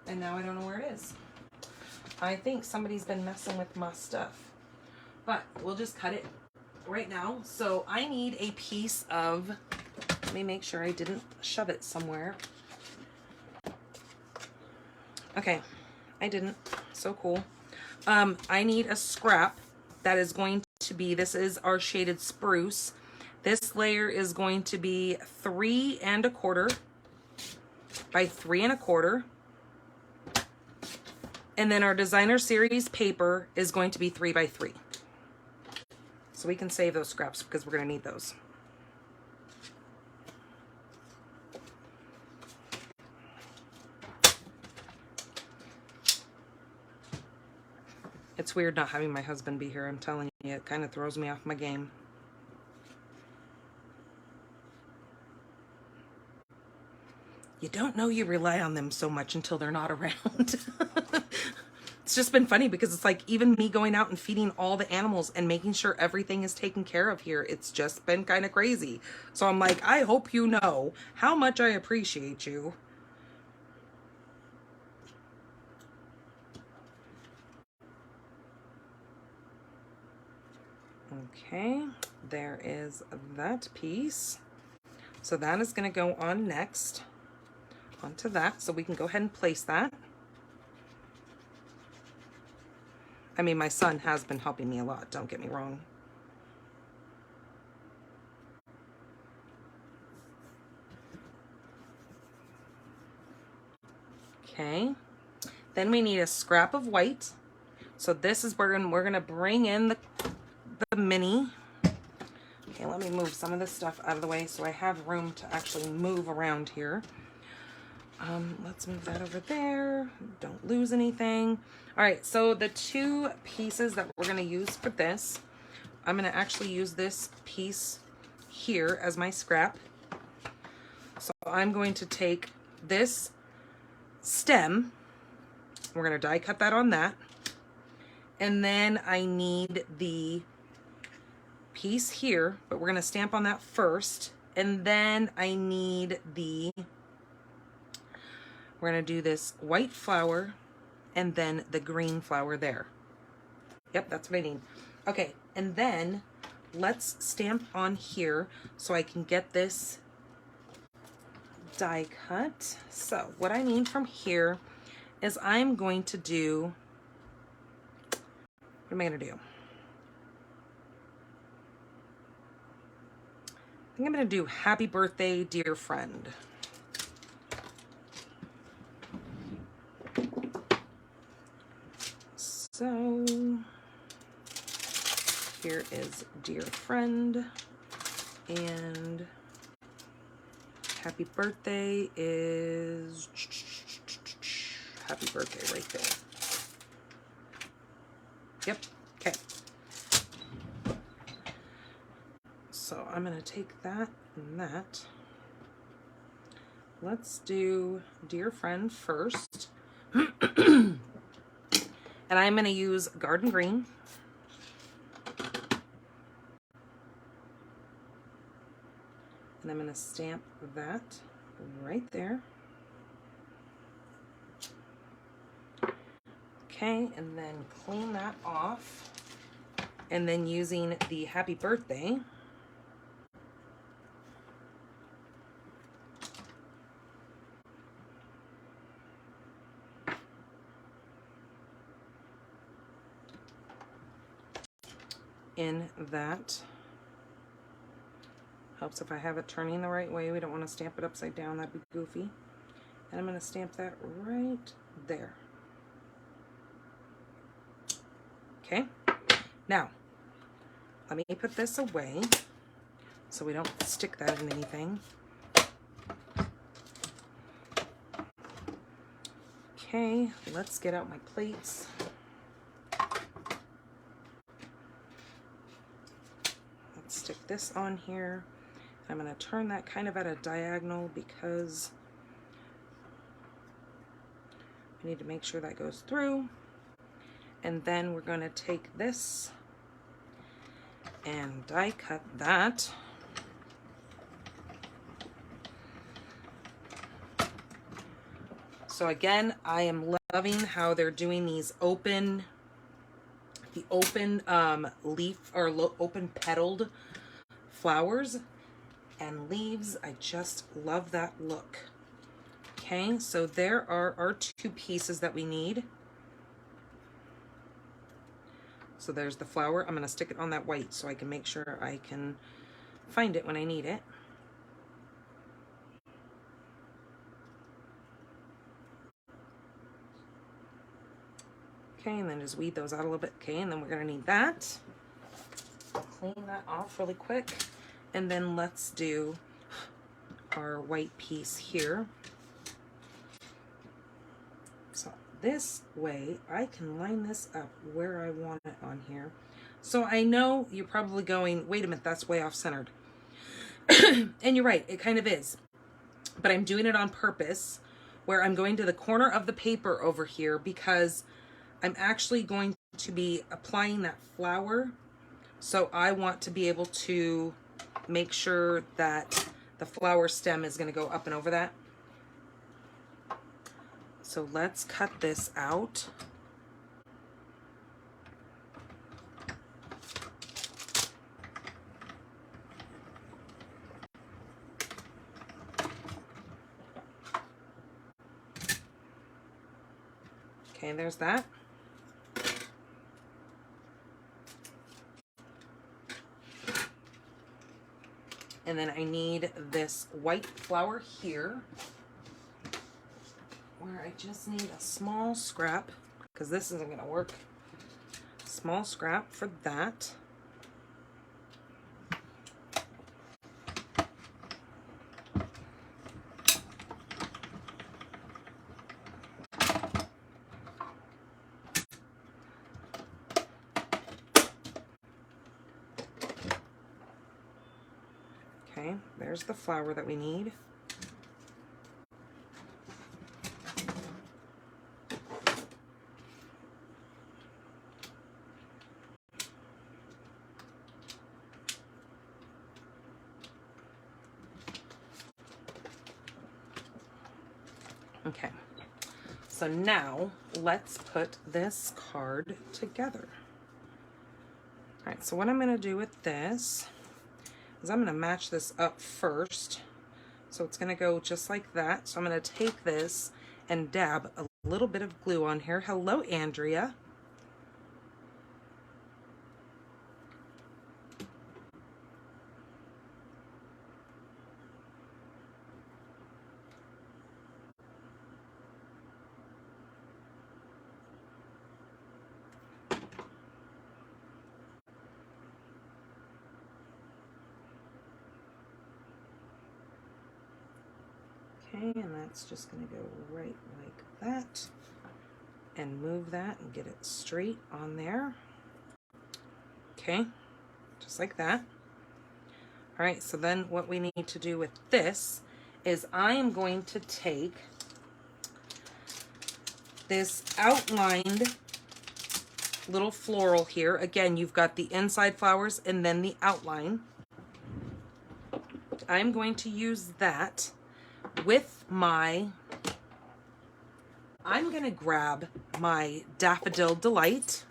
and now I don't know where it is. I think somebody's been messing with my stuff, but we'll just cut it right now. So I need a piece of, let me make sure I didn't shove it somewhere. Okay, I didn't. So cool. I need a scrap that is going to be, this is our shaded spruce. This layer is going to be 3 1/4 by 3 1/4. And then our designer series paper is going to be 3 by 3. So we can save those scraps because we're going to need those. It's weird not having my husband be here. I'm telling you, it kind of throws me off my game. You don't know you rely on them so much until they're not around. It's just been funny because it's like even me going out and feeding all the animals and making sure everything is taken care of here. It's just been kind of crazy. So I'm like, I hope you know how much I appreciate you. Okay, there is that piece. So that is going to go on next, onto that. So we can go ahead and place that. I mean, my son has been helping me a lot, don't get me wrong. Okay, then we need a scrap of white. So this is where we're gonna bring in the mini. Okay, let me move some of this stuff out of the way so I have room to actually move around here. Let's move that over there. Don't lose anything. All right, so the 2 pieces that we're gonna use for this, I'm gonna actually use this piece here as my scrap. So I'm going to take this stem. We're going to die cut that on that. And then I need the piece here, but we're going to stamp on that first. And then I need we're going to do this white flower and then the green flower there. Yep, that's what I need. Okay, and then let's stamp on here so I can get this die cut. So what I need from here is I'm going to do, what am I going to do? I think I'm going to do Happy Birthday, Dear Friend. So here is Dear Friend, and Happy Birthday is Happy Birthday right there. Yep, okay. So I'm gonna take that and that. Let's do Dear Friend first. And I'm gonna use Garden Green. And I'm gonna stamp that right there. Okay, and then clean that off. And then using the Happy Birthday, in that. Helps if I have it turning the right way. We don't want to stamp it upside down, that'd be goofy. And I'm going to stamp that right there. Okay, now let me put this away so we don't stick that in anything. Okay, let's get out my plates. Let's stick this on here. I'm going to turn that kind of at a diagonal because I need to make sure that goes through. And then we're going to take this and die cut that. So again, I am loving how they're doing these open leaf or open petaled flowers and leaves. I just love that look. Okay, so there are our two pieces that we need. So there's the flower. I'm going to stick it on that white so I can make sure I can find it when I need it. Okay, and then just weed those out a little bit. Okay, and then we're going to need that. Clean that off really quick. And then let's do our white piece here. So this way I can line this up where I want it on here. So I know you're probably going, wait a minute, that's way off centered. And you're right, it kind of is. But I'm doing it on purpose, where I'm going to the corner of the paper over here because I'm actually going to be applying that flower. So I want to be able to make sure that the flower stem is going to go up and over that. So let's cut this out. Okay, there's that. And then I need this white flower here, where I just need a small scrap, because this isn't going to work. Small scrap for that. Okay, there's the flower that we need. Okay, so now let's put this card together. All right, so what I'm gonna do with this is I'm gonna match this up first. So it's gonna go just like that. So I'm gonna take this and dab a little bit of glue on here. Hello, Andrea. Okay, and that's just gonna go right like that. And move that and get it straight on there. Okay, just like that. All right, so then what we need to do with this is I am going to take this outlined little floral here. Again, you've got the inside flowers and then the outline. I'm going to use that with my, I'm gonna grab my Daffodil Delight.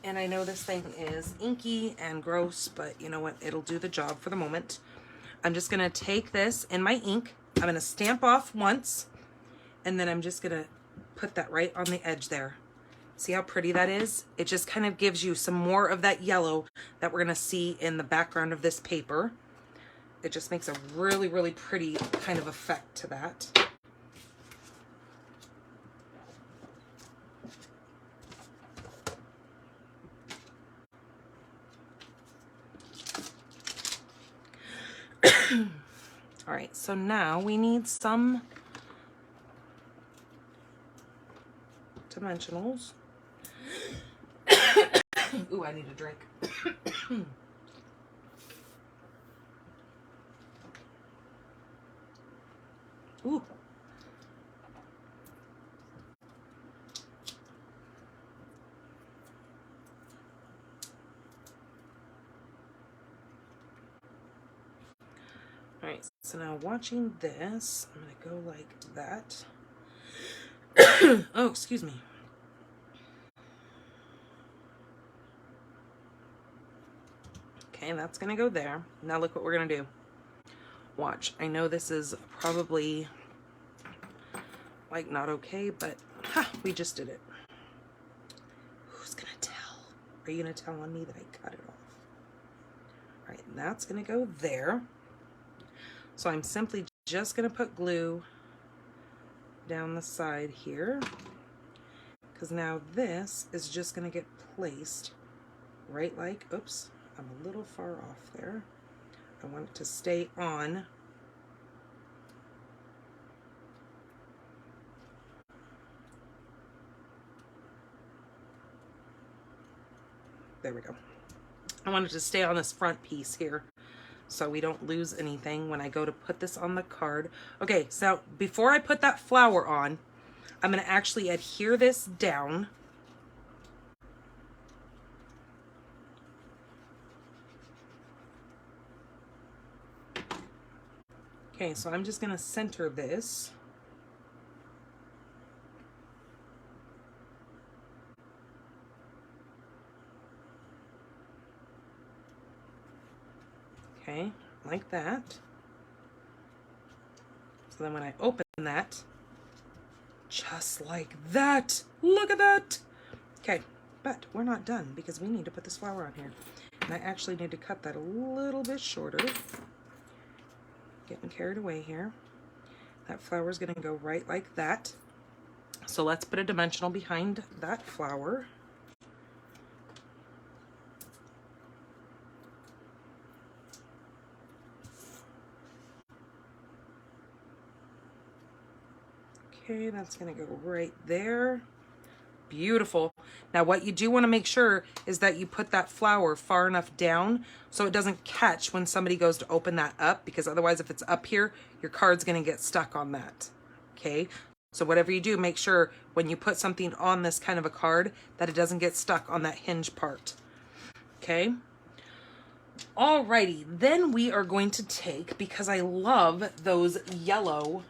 And I know this thing is inky and gross, but you know what? It'll do the job for the moment. I'm just gonna take this in my ink. I'm gonna stamp off once, and then I'm just gonna put that right on the edge there. See how pretty that is? It just kind of gives you some more of that yellow that we're gonna see in the background of this paper. It just makes a really, really pretty kind of effect to that. All right, so now we need some dimensionals. Ooh, I need a drink. Ooh. All right, so now watching this, I'm gonna go like that. Oh, excuse me. Okay, that's gonna go there. Now look what we're gonna do. Watch, I know this is probably like not okay, but we just did it. Who's gonna tell? Are you gonna tell on me that I cut it off? All right, and that's gonna go there. So I'm simply just gonna put glue down the side here, because now this is just gonna get placed right like, oops, I'm a little far off there. I want it to stay on. There we go. I want it to stay on this front piece here so we don't lose anything when I go to put this on the card. Okay, so before I put that flower on, I'm gonna actually adhere this down. Okay, so I'm just gonna center this. Okay, like that. So then when I open that, just like that, look at that. Okay, but we're not done because we need to put this flower on here. And I actually need to cut that a little bit shorter. Getting carried away here. That flower is going to go right like that. So let's put a dimensional behind that flower. Okay, that's going to go right there. Beautiful. Now what you do want to make sure is that you put that flower far enough down so it doesn't catch when somebody goes to open that up, because otherwise if it's up here, your card's going to get stuck on that. Okay, so whatever you do, make sure when you put something on this kind of a card that it doesn't get stuck on that hinge part. Okay, Alrighty, then we are going to take, because I love those yellow,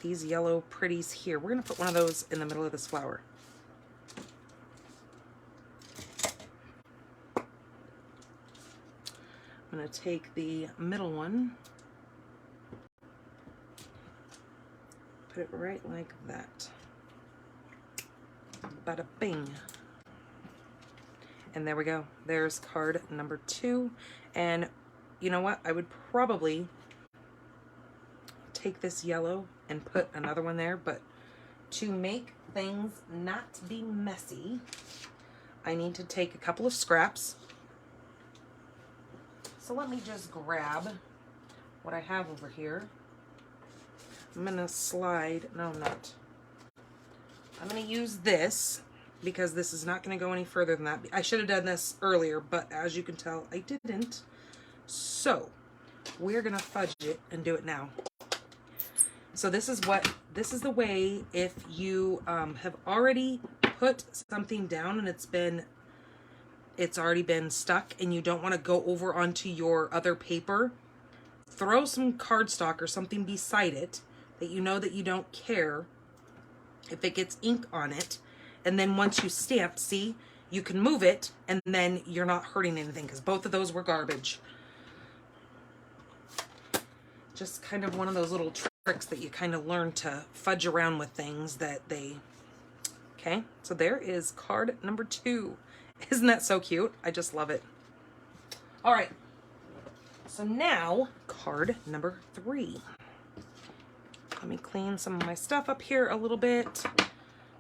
these yellow pretties here. We're gonna put one of those in the middle of this flower. I'm gonna take the middle one, put it right like that. Bada bing. And there we go. There's card number 2. And you know what? I would probably take this yellow and put another one there, but to make things not be messy, I need to take a couple of scraps. So let me just grab what I have over here. I'm gonna slide, no, I'm not. I'm gonna use this because this is not gonna go any further than that. I should have done this earlier, but as you can tell, I didn't. So we're gonna fudge it and do it now. So this is the way if you have already put something down and it's already been stuck and you don't want to go over onto your other paper, throw some cardstock or something beside it that you know that you don't care if it gets ink on it. And then once you stamp, see, you can move it and then you're not hurting anything, because both of those were garbage. Just kind of one of those little tricks that you kind of learn to fudge around with things that they... Okay, so there is card number 2. Isn't that so cute? I just love it. All right, so now card number 3. Let me clean some of my stuff up here a little bit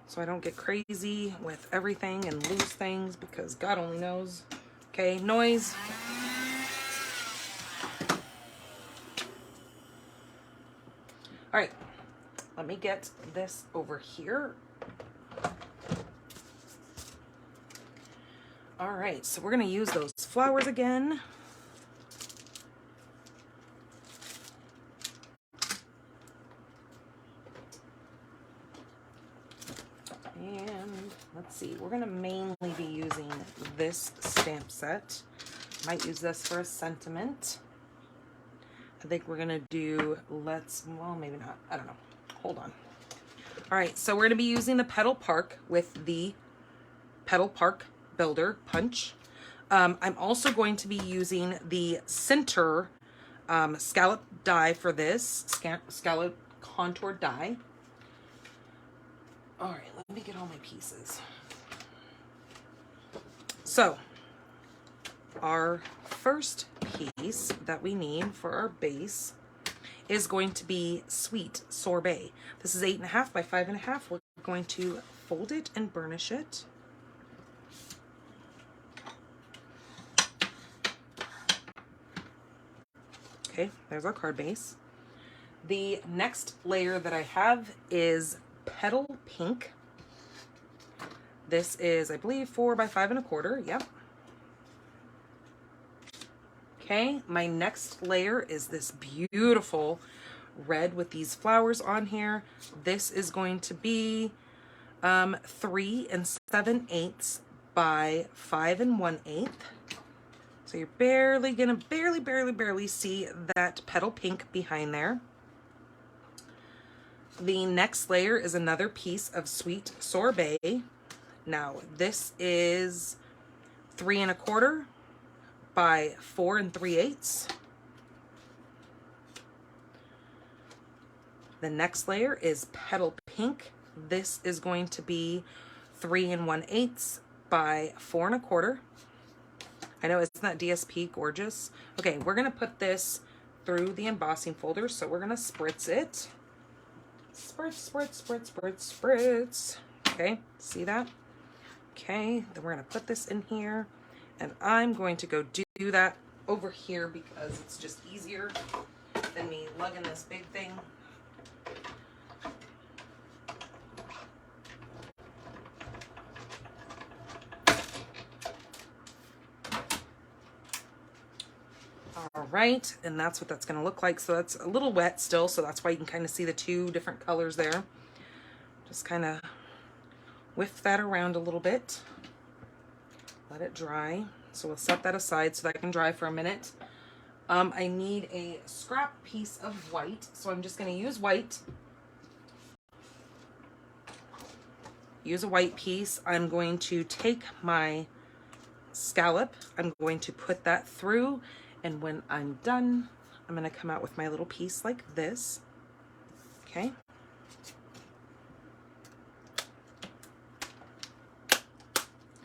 so I don't get crazy with everything and lose things, because God only knows. Okay, noise. All right, let me get this over here. All right, so we're gonna use those flowers again. And let's see, we're gonna mainly be using this stamp set. Might use this for a sentiment. I think we're gonna do, well, maybe not, I don't know. Hold on. All right, so we're gonna be using the Petal Park with the Petal Park Builder Punch. I'm also going to be using the center scallop die for this, scallop contour die. All right, let me get all my pieces. So, our first piece that we need for our base is going to be Sweet Sorbet. This is 8.5 by 5.5. We're going to fold it and burnish it. Okay, there's our card base. The next layer that I have is Petal Pink. This is, I believe, 4 by 5.25. Yep. Okay, my next layer is this beautiful red with these flowers on here. This is going to be 3 7/8 by 5 1/8. So you're barely gonna barely see that petal pink behind there. The next layer is another piece of Sweet Sorbet. Now this is 3 1/4 by 4 3/8. The next layer is Petal Pink. This is going to be 3 1/8 by 4 1/4. I know, isn't that DSP gorgeous? Okay, we're gonna put this through the embossing folder, so we're gonna spritz it. Spritz, spritz, spritz, spritz, spritz. Okay, see that? Okay, then we're gonna put this in here, and I'm going to go do that over here because it's just easier than me lugging this big thing. All right, and that's what that's going to look like. So that's a little wet still, so that's why you can kind of see the two different colors there. Just kind of whiff that around a little bit. let it dry. So we'll set that aside so that can dry for a minute. I need a scrap piece of white, so I'm just going to use white. Use a white piece. I'm going to take my scallop. I'm going to put that through, and when I'm done, I'm going to come out with my little piece like this. Okay.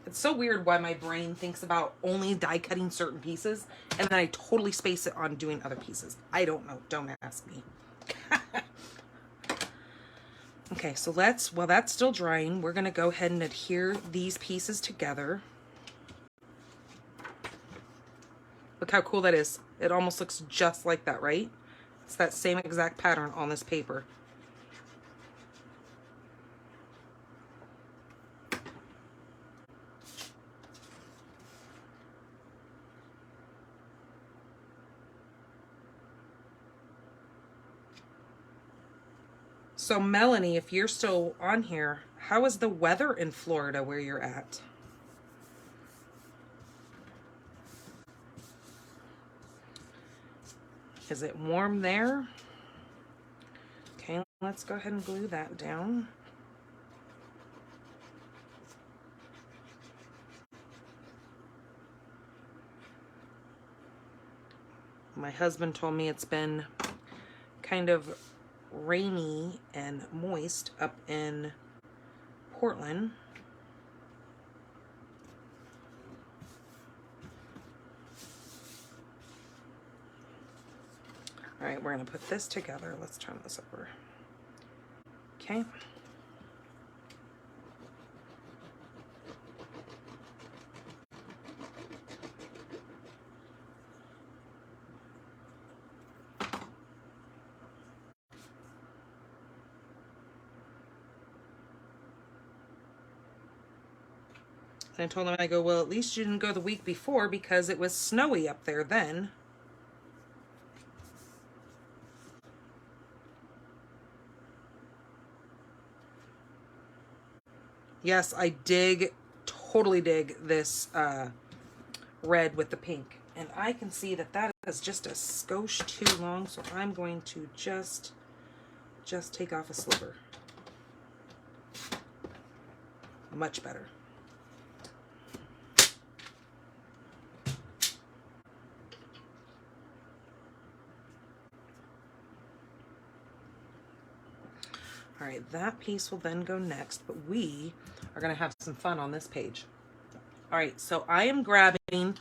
It's so weird why my brain thinks about only die cutting certain pieces, and then I totally space it on doing other pieces. I don't know. Don't ask me. Okay, so while that's still drying, we're going to go ahead and adhere these pieces together. Look how cool that is. It almost looks just like that, right? It's that same exact pattern on this paper. So Melanie, if you're still on here, how is the weather in Florida where you're at? Is it warm there? Okay, let's go ahead and glue that down. My husband told me it's been kind of rainy and moist up in Portland. All right, we're going to put this together. Let's turn this over. Okay. And I told him, I go, well, at least you didn't go the week before because it was snowy up there then. Yes, I totally dig this red with the pink. And I can see that that is just a skosh too long, so I'm going to just take off a sliver. Much better. All right, that piece will then go next, but we are going to have some fun on this page. All right, so I am grabbing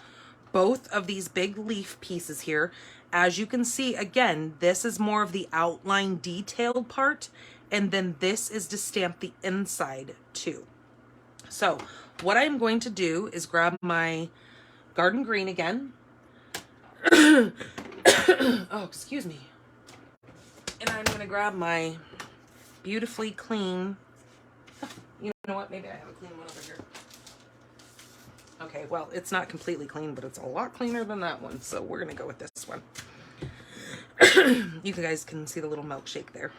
both of these big leaf pieces here. As you can see, again, this is more of the outline detailed part, and then this is to stamp the inside too. So what I'm going to do is grab my garden green again. Oh, excuse me. And I'm going to grab my beautifully clean, you know what, maybe I have a clean one over here. Okay, well, it's not completely clean, but it's a lot cleaner than that one, so we're gonna go with this one. You guys can see the little milkshake there.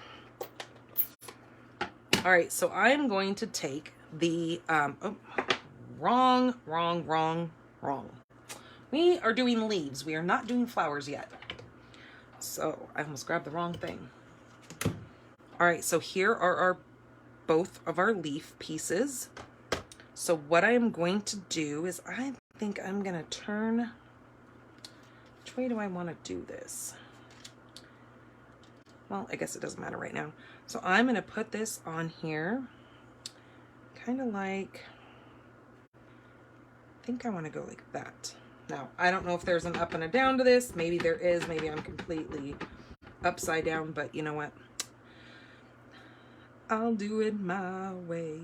All right, so I'm going to take the wrong. We are doing leaves. We are not doing flowers yet. So I almost grabbed the wrong thing. All right, so here are both of our leaf pieces. So what I am going to do is I think I'm going to turn, which way do I want to do this? Well, I guess it doesn't matter right now. So I'm going to put this on here, kind of like, I think I want to go like that. Now, I don't know if there's an up and a down to this. Maybe there is. Maybe I'm completely upside down, but you know what? I'll do it my way.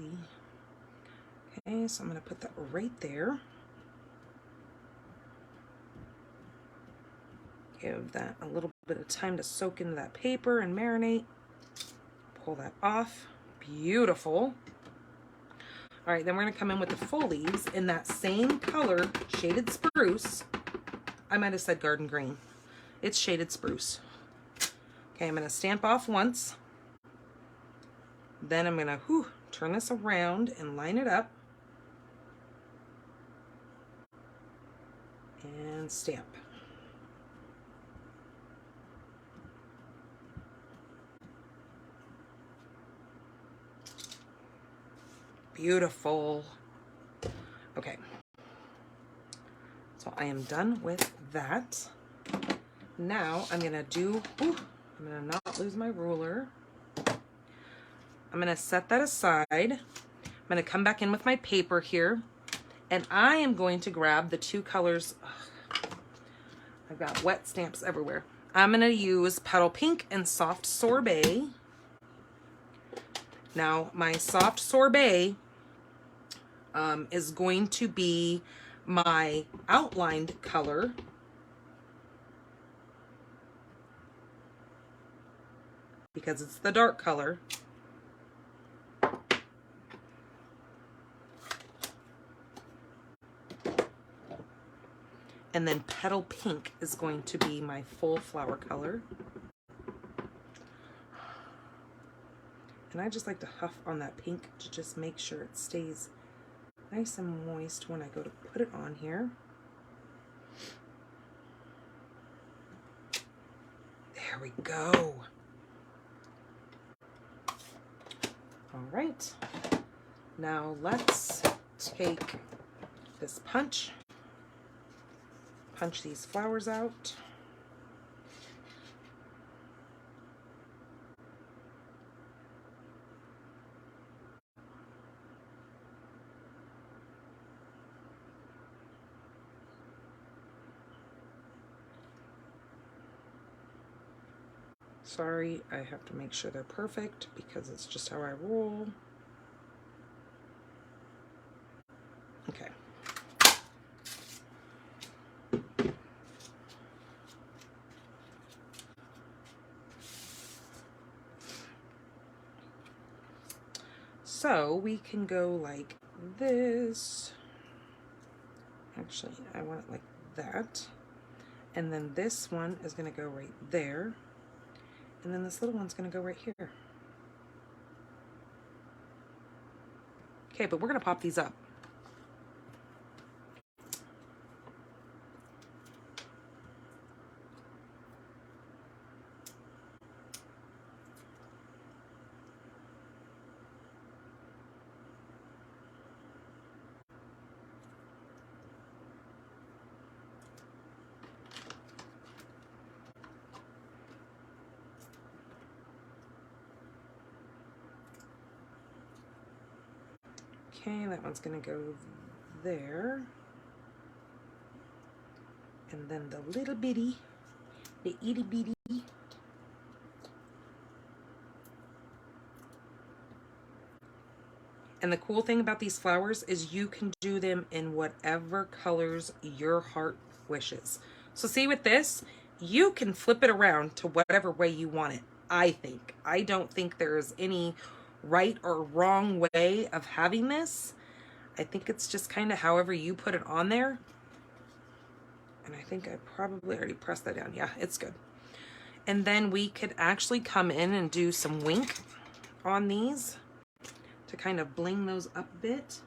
Okay, so I'm going to put that right there. Give that a little bit of time to soak into that paper and marinate. Pull that off. Beautiful. All right, then we're going to come in with the full leaves in that same color, shaded spruce. I might have said garden green. It's shaded spruce. Okay, I'm going to stamp off once. Then I'm going to turn this around and line it up. And stamp. Beautiful. Okay. So I am done with that. Now I'm gonna do, I'm gonna not lose my ruler. I'm gonna set that aside. I'm gonna come back in with my paper here, and I am going to grab the two colors. I've got wet stamps everywhere. I'm gonna use Petal Pink and Soft Sorbet. Now my Soft Sorbet is going to be my outlined color. Because it's the dark color. And then Petal Pink is going to be my full flower color. And I just like to huff on that pink to just make sure it stays nice and moist when I go to put it on here. There we go. All right. Now let's take this punch these flowers out. Sorry, I have to make sure they're perfect because it's just how I roll. Okay. So we can go like this. Actually, I want it like that. And then this one is going to go right there. And then this little one's going to go right here. Okay, but we're going to pop these up. Okay, that one's gonna go there. And then the little bitty, the itty bitty. And the cool thing about these flowers is you can do them in whatever colors your heart wishes. So see with this, you can flip it around to whatever way you want it, I think. I don't think there's any right or wrong way of having this. I think it's just kind of however you put it on there. And I think I probably already pressed that down. Yeah, it's good. And then we could actually come in and do some wink on these to kind of bling those up a bit.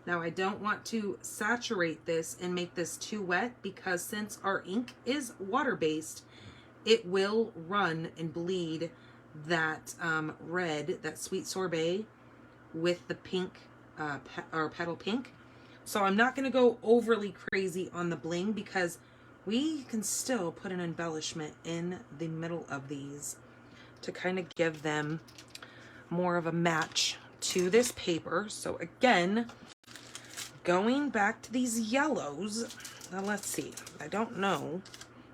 Now I don't want to saturate this and make this too wet because since our ink is water-based, it will run and bleed that red, that sweet sorbet with the pink or petal pink. So I'm not going to go overly crazy on the bling because we can still put an embellishment in the middle of these to kind of give them more of a match to this paper. So again, going back to these yellows, now let's see, I don't know.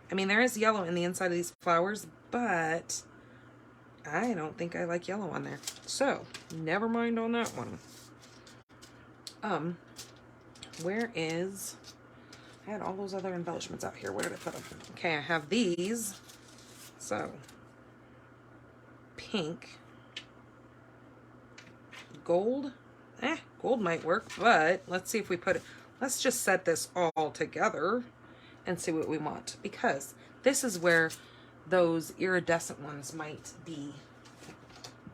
I mean, there is yellow in the inside of these flowers, but I don't think I like yellow on there. So, never mind on that one. Where is, I had all those other embellishments out here. Where did I put them? Okay, I have these. So, pink, gold. Gold might work, but let's see if we put it, let's just set this all together and see what we want, because this is where those iridescent ones might be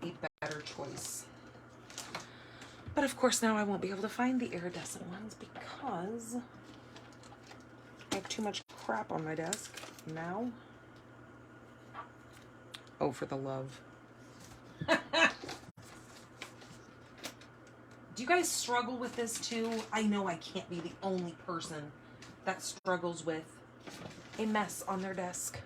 a better choice. But of course now I won't be able to find the iridescent ones because I have too much crap on my desk now. Oh, for the love. Do you guys struggle with this too? I know I can't be the only person that struggles with a mess on their desk.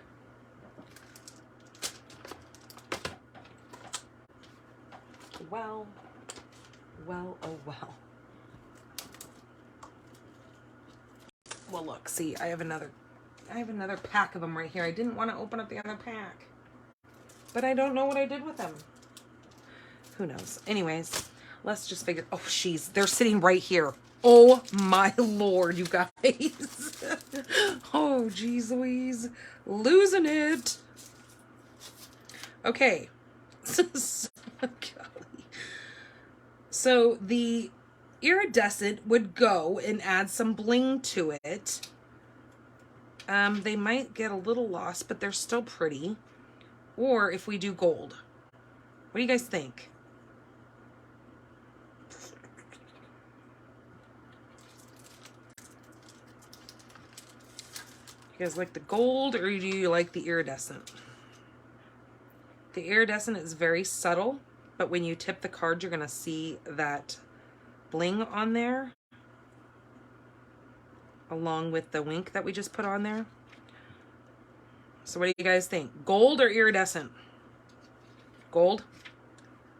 Well, oh well. Well, look, see, I have another pack of them right here. I didn't want to open up the other pack, but I don't know what I did with them. Who knows? Anyways, let's just figure. Oh, they're sitting right here. Oh my Lord, you guys. Oh, geez Louise. Losing it. Okay. So the iridescent would go and add some bling to it. They might get a little lost, but they're still pretty. Or if we do gold. What do you guys think? You guys like the gold or do you like the iridescent? The iridescent is very subtle, but when you tip the card, you're going to see that bling on there along with the wink that we just put on there. So what do you guys think? Gold or iridescent? Gold?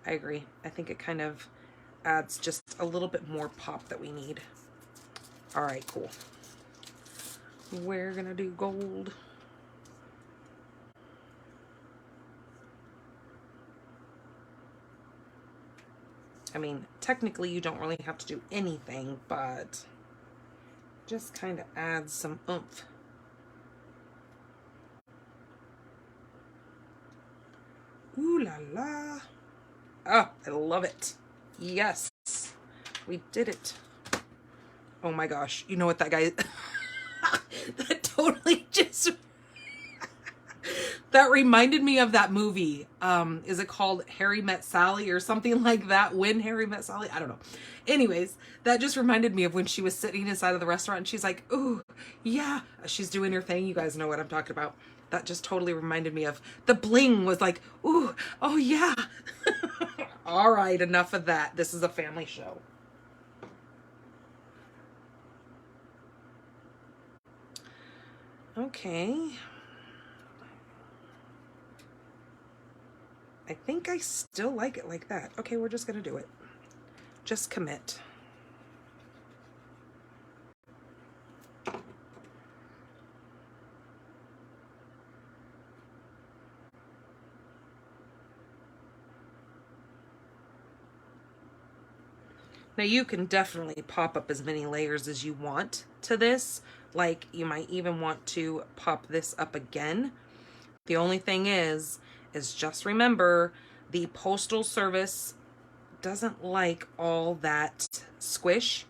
I agree. I think it kind of adds just a little bit more pop that we need. All right, cool. We're gonna do gold. I mean, technically you don't really have to do anything, but just kind of adds some oomph. Ooh la la. Oh, I love it. Yes, we did it. Oh my gosh. You know what that guy... that totally just... that reminded me of that movie. Is it called Harry Met Sally or something like that? When Harry Met Sally? I don't know. Anyways, that just reminded me of when she was sitting inside of the restaurant and she's like, ooh, yeah. She's doing her thing. You guys know what I'm talking about. That just totally reminded me of the bling was like, ooh, oh yeah. All right, enough of that. This is a family show. Okay. I think I still like it like that. Okay, we're just gonna do it. Just commit. Now you can definitely pop up as many layers as you want to this. Like you might even want to pop this up again. The only thing is just remember the Postal Service doesn't like all that squish.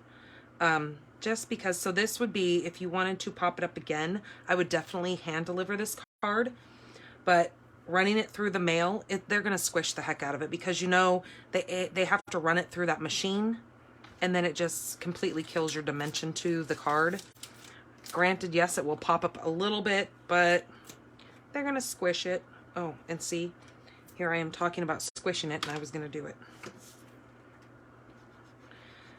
Just because, so this would be, if you wanted to pop it up again, I would definitely hand deliver this card. But running it through the mail, they're going to squish the heck out of it because, you know, they have to run it through that machine. And then it just completely kills your dimension to the card. Granted, yes, it will pop up a little bit, but they're going to squish it. Oh, and see, here I am talking about squishing it, and I was going to do it.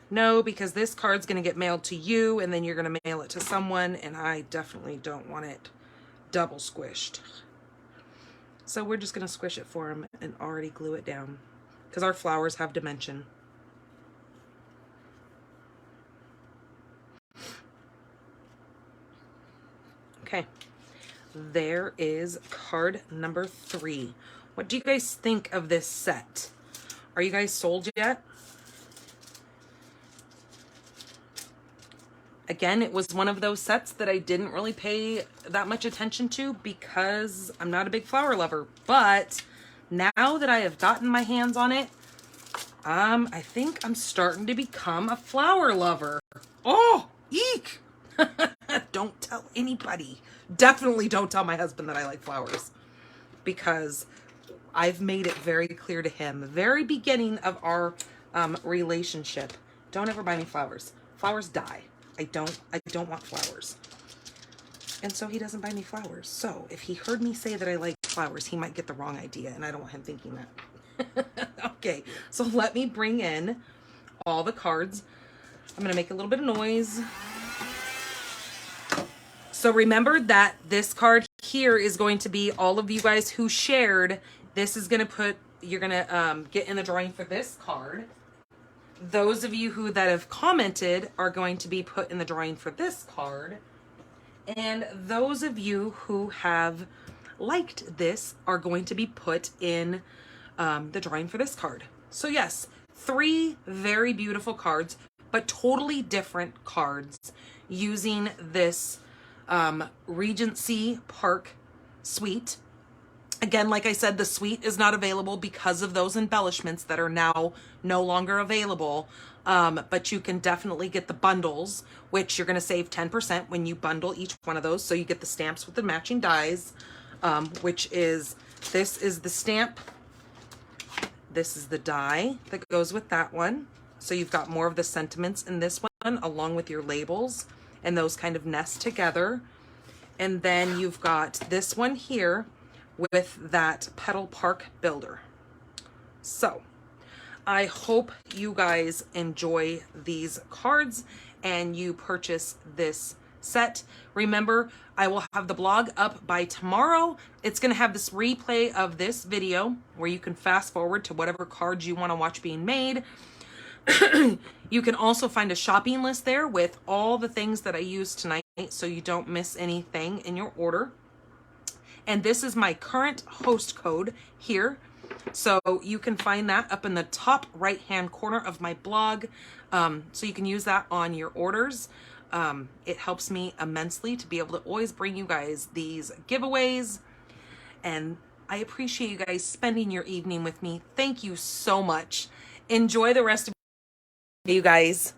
No, because this card's going to get mailed to you, and then you're going to mail it to someone, and I definitely don't want it double squished. So we're just going to squish it for them and already glue it down, because our flowers have dimension. Okay, there is card number 3. What do you guys think of this set? Are you guys sold yet? Again, it was one of those sets that I didn't really pay that much attention to because I'm not a big flower lover. But now that I have gotten my hands on it, I think I'm starting to become a flower lover. Oh, eek! Don't tell anybody. Definitely don't tell my husband that I like flowers because I've made it very clear to him, the very beginning of our relationship. Don't ever buy me flowers. Flowers die. I don't want flowers. And so he doesn't buy me flowers. So if he heard me say that I like flowers, he might get the wrong idea, and I don't want him thinking that. Okay, so let me bring in all the cards. I'm gonna make a little bit of noise. So remember that this card here is going to be all of you guys who shared. This is gonna put, you're gonna get in the drawing for this card. Those of you who that have commented are going to be put in the drawing for this card. And those of you who have liked this are going to be put in the drawing for this card. So yes, 3 very beautiful cards, but totally different cards using this Regency Park suite. Again, like I said, the suite is not available because of those embellishments that are now no longer available. But you can definitely get the bundles, which you're going to save 10% when you bundle each one of those. So you get the stamps with the matching dies, which is, this is the stamp. This is the die that goes with that one. So you've got more of the sentiments in this one, along with your labels, and those kind of nest together. And then you've got this one here with that Petal Park Builder. So I hope you guys enjoy these cards and you purchase this set. Remember, I will have the blog up by tomorrow. It's going to have this replay of this video where you can fast forward to whatever cards you want to watch being made. You can also find a shopping list there with all the things that I used tonight so you don't miss anything in your order. And this is my current host code here. So you can find that up in the top right hand corner of my blog. So you can use that on your orders. It helps me immensely to be able to always bring you guys these giveaways. And I appreciate you guys spending your evening with me. Thank you so much. Enjoy the rest of you guys.